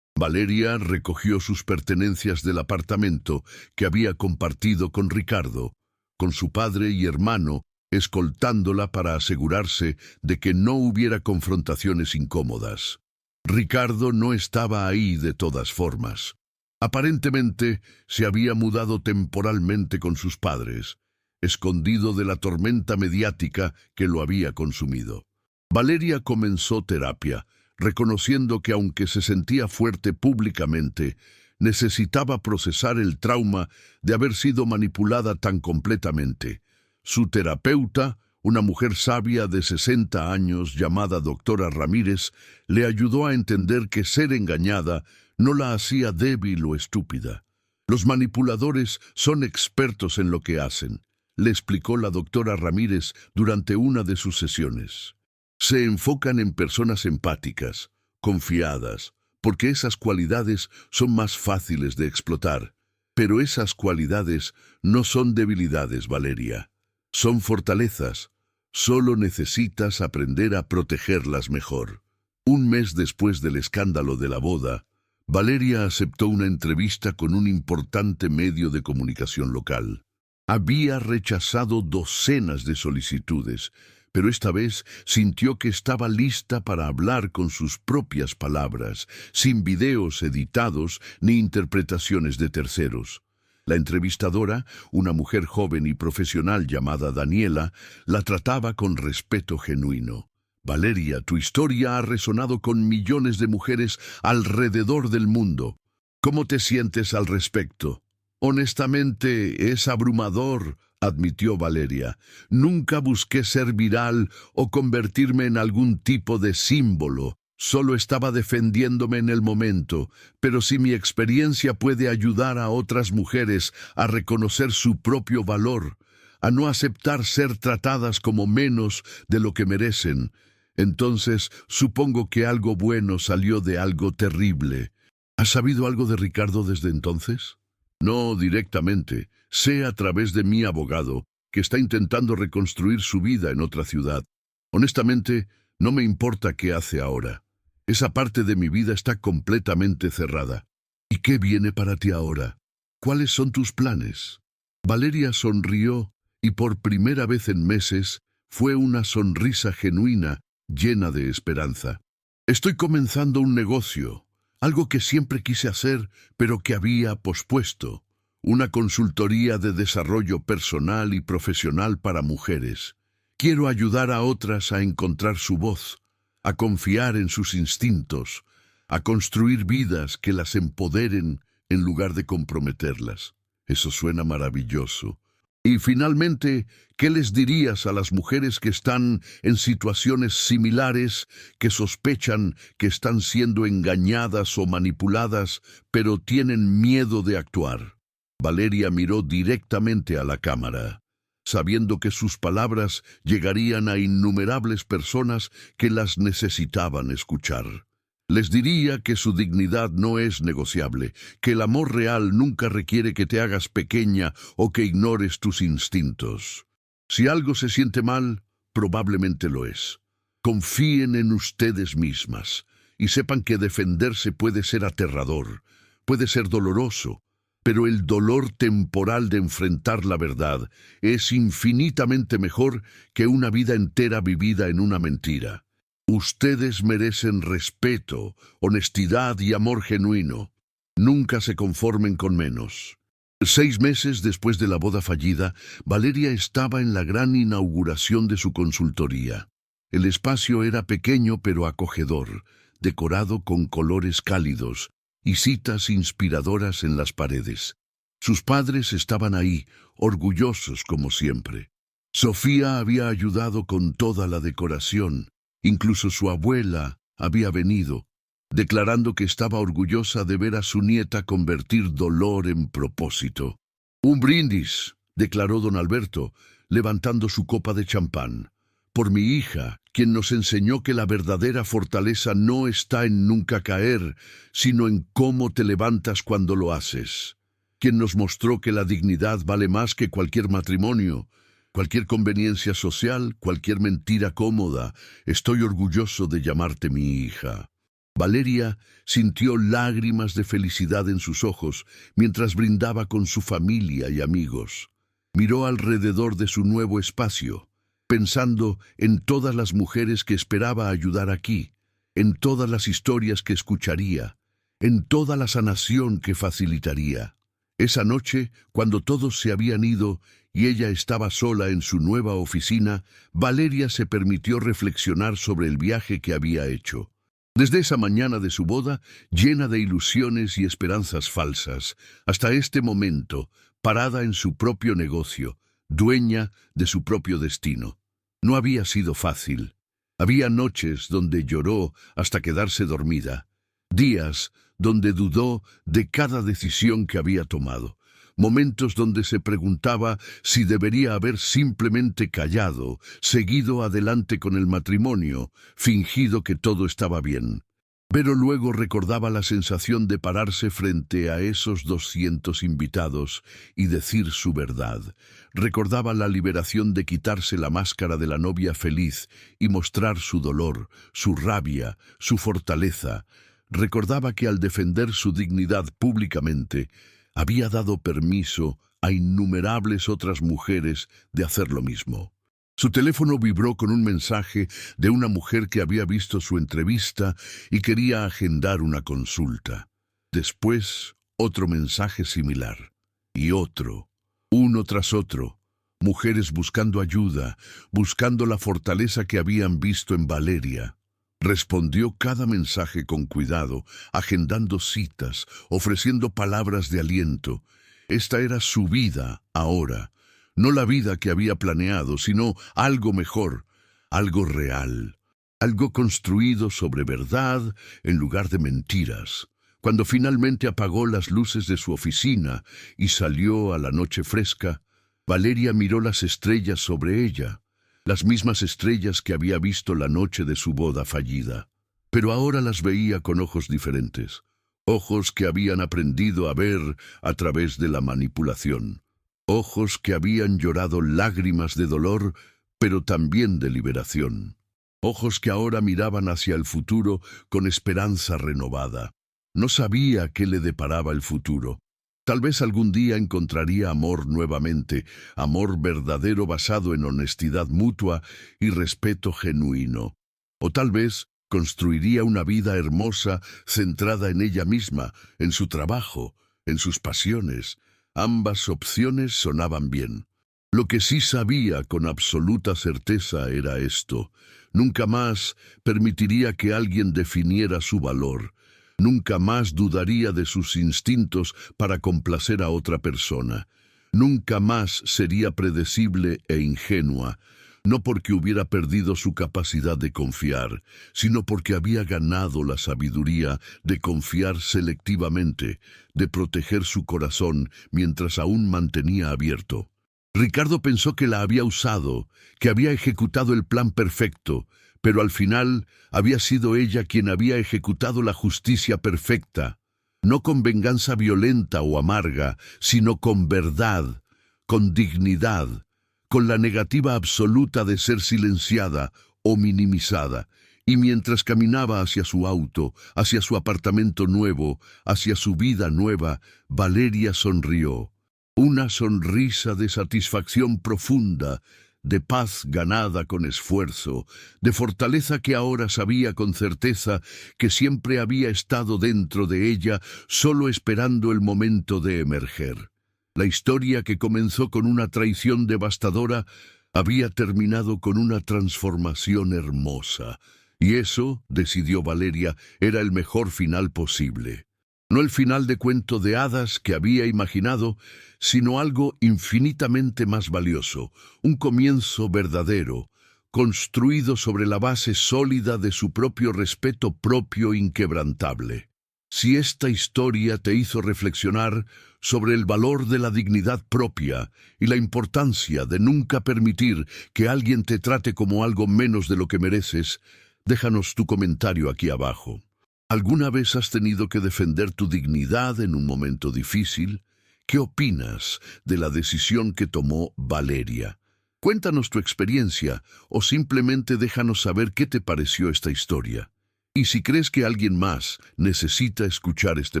Valeria recogió sus pertenencias del apartamento que había compartido con Ricardo, con su padre y hermano, escoltándola para asegurarse de que no hubiera confrontaciones incómodas. Ricardo no estaba ahí de todas formas. Aparentemente se había mudado temporalmente con sus padres, escondido de la tormenta mediática que lo había consumido. Valeria comenzó terapia, reconociendo que aunque se sentía fuerte públicamente, necesitaba procesar el trauma de haber sido manipulada tan completamente. Su terapeuta, una mujer sabia de 60 años llamada doctora Ramírez, le ayudó a entender que ser engañada no la hacía débil o estúpida. Los manipuladores son expertos en lo que hacen, le explicó la doctora Ramírez durante una de sus sesiones. Se enfocan en personas empáticas, confiadas, porque esas cualidades son más fáciles de explotar. Pero esas cualidades no son debilidades, Valeria. Son fortalezas. Solo necesitas aprender a protegerlas mejor. Un mes después del escándalo de la boda, Valeria aceptó una entrevista con un importante medio de comunicación local. Había rechazado docenas de solicitudes, pero esta vez sintió que estaba lista para hablar con sus propias palabras, sin videos editados ni interpretaciones de terceros. La entrevistadora, una mujer joven y profesional llamada Daniela, la trataba con respeto genuino. Valeria, tu historia ha resonado con millones de mujeres alrededor del mundo. ¿Cómo te sientes al respecto? Honestamente, es abrumador, admitió Valeria. Nunca busqué ser viral o convertirme en algún tipo de símbolo. Solo estaba defendiéndome en el momento, pero si mi experiencia puede ayudar a otras mujeres a reconocer su propio valor, a no aceptar ser tratadas como menos de lo que merecen, entonces supongo que algo bueno salió de algo terrible. ¿Has sabido algo de Ricardo desde entonces? No directamente. Sé a través de mi abogado que está intentando reconstruir su vida en otra ciudad. Honestamente, no me importa qué hace ahora. Esa parte de mi vida está completamente cerrada. ¿Y qué viene para ti ahora? ¿Cuáles son tus planes? Valeria sonrió y por primera vez en meses fue una sonrisa genuina, llena de esperanza. Estoy comenzando un negocio, algo que siempre quise hacer, pero que había pospuesto. Una consultoría de desarrollo personal y profesional para mujeres. Quiero ayudar a otras a encontrar su voz, a confiar en sus instintos, a construir vidas que las empoderen en lugar de comprometerlas. Eso suena maravilloso. Y finalmente, ¿qué les dirías a las mujeres que están en situaciones similares, que sospechan que están siendo engañadas o manipuladas, pero tienen miedo de actuar? Valeria miró directamente a la cámara, sabiendo que sus palabras llegarían a innumerables personas que las necesitaban escuchar. Les diría que su dignidad no es negociable, que el amor real nunca requiere que te hagas pequeña o que ignores tus instintos. Si algo se siente mal, probablemente lo es. Confíen en ustedes mismas y sepan que defenderse puede ser aterrador, puede ser doloroso, pero el dolor temporal de enfrentar la verdad es infinitamente mejor que una vida entera vivida en una mentira. Ustedes merecen respeto, honestidad y amor genuino. Nunca se conformen con menos. 6 meses después de la boda fallida, Valeria estaba en la gran inauguración de su consultoría. El espacio era pequeño pero acogedor, decorado con colores cálidos y citas inspiradoras en las paredes. Sus padres estaban ahí, orgullosos como siempre. Sofía había ayudado con toda la decoración. Incluso su abuela había venido, declarando que estaba orgullosa de ver a su nieta convertir dolor en propósito. «Un brindis», declaró don Alberto, levantando su copa de champán, «por mi hija, quien nos enseñó que la verdadera fortaleza no está en nunca caer, sino en cómo te levantas cuando lo haces. Quien nos mostró que la dignidad vale más que cualquier matrimonio, cualquier conveniencia social, cualquier mentira cómoda. Estoy orgulloso de llamarte mi hija». Valeria sintió lágrimas de felicidad en sus ojos mientras brindaba con su familia y amigos. Miró alrededor de su nuevo espacio, pensando en todas las mujeres que esperaba ayudar aquí, en todas las historias que escucharía, en toda la sanación que facilitaría. Esa noche, cuando todos se habían ido y ella estaba sola en su nueva oficina, Valeria se permitió reflexionar sobre el viaje que había hecho. Desde esa mañana de su boda, llena de ilusiones y esperanzas falsas, hasta este momento, parada en su propio negocio, dueña de su propio destino. No había sido fácil. Había noches donde lloró hasta quedarse dormida, días donde dudó de cada decisión que había tomado, momentos donde se preguntaba si debería haber simplemente callado, seguido adelante con el matrimonio, fingido que todo estaba bien. Pero luego recordaba la sensación de pararse frente a esos 200 invitados y decir su verdad. Recordaba la liberación de quitarse la máscara de la novia feliz y mostrar su dolor, su rabia, su fortaleza. Recordaba que al defender su dignidad públicamente, había dado permiso a innumerables otras mujeres de hacer lo mismo. Su teléfono vibró con un mensaje de una mujer que había visto su entrevista y quería agendar una consulta. Después, otro mensaje similar. Y otro, uno tras otro. Mujeres buscando ayuda, buscando la fortaleza que habían visto en Valeria. Respondió cada mensaje con cuidado, agendando citas, ofreciendo palabras de aliento. Esta era su vida ahora, no la vida que había planeado, sino algo mejor, algo real, algo construido sobre verdad en lugar de mentiras. Cuando finalmente apagó las luces de su oficina y salió a la noche fresca, Valeria miró las estrellas sobre ella, las mismas estrellas que había visto la noche de su boda fallida. Pero ahora las veía con ojos diferentes, ojos que habían aprendido a ver a través de la manipulación, ojos que habían llorado lágrimas de dolor, pero también de liberación, ojos que ahora miraban hacia el futuro con esperanza renovada. No sabía qué le deparaba el futuro. Tal vez algún día encontraría amor nuevamente, amor verdadero basado en honestidad mutua y respeto genuino. O tal vez construiría una vida hermosa centrada en ella misma, en su trabajo, en sus pasiones. Ambas opciones sonaban bien. Lo que sí sabía con absoluta certeza era esto: nunca más permitiría que alguien definiera su valor. Nunca más dudaría de sus instintos para complacer a otra persona. Nunca más sería predecible e ingenua, no porque hubiera perdido su capacidad de confiar, sino porque había ganado la sabiduría de confiar selectivamente, de proteger su corazón mientras aún mantenía abierto. Ricardo pensó que la había usado, que había ejecutado el plan perfecto, pero al final había sido ella quien había ejecutado la justicia perfecta, no con venganza violenta o amarga, sino con verdad, con dignidad, con la negativa absoluta de ser silenciada o minimizada. Y mientras caminaba hacia su auto, hacia su apartamento nuevo, hacia su vida nueva, Valeria sonrió. Una sonrisa de satisfacción profunda, de paz ganada con esfuerzo, de fortaleza que ahora sabía con certeza que siempre había estado dentro de ella, solo esperando el momento de emerger. La historia que comenzó con una traición devastadora había terminado con una transformación hermosa. Y eso, decidió Valeria, era el mejor final posible. No el final de cuento de hadas que había imaginado, sino algo infinitamente más valioso, un comienzo verdadero, construido sobre la base sólida de su propio respeto propio inquebrantable. Si esta historia te hizo reflexionar sobre el valor de la dignidad propia y la importancia de nunca permitir que alguien te trate como algo menos de lo que mereces, déjanos tu comentario aquí abajo. ¿Alguna vez has tenido que defender tu dignidad en un momento difícil? ¿Qué opinas de la decisión que tomó Valeria? Cuéntanos tu experiencia o simplemente déjanos saber qué te pareció esta historia. Y si crees que alguien más necesita escuchar este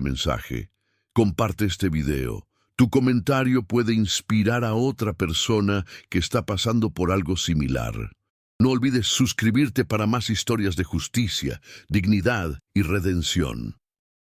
mensaje, comparte este video. Tu comentario puede inspirar a otra persona que está pasando por algo similar. No olvides suscribirte para más historias de justicia, dignidad y redención.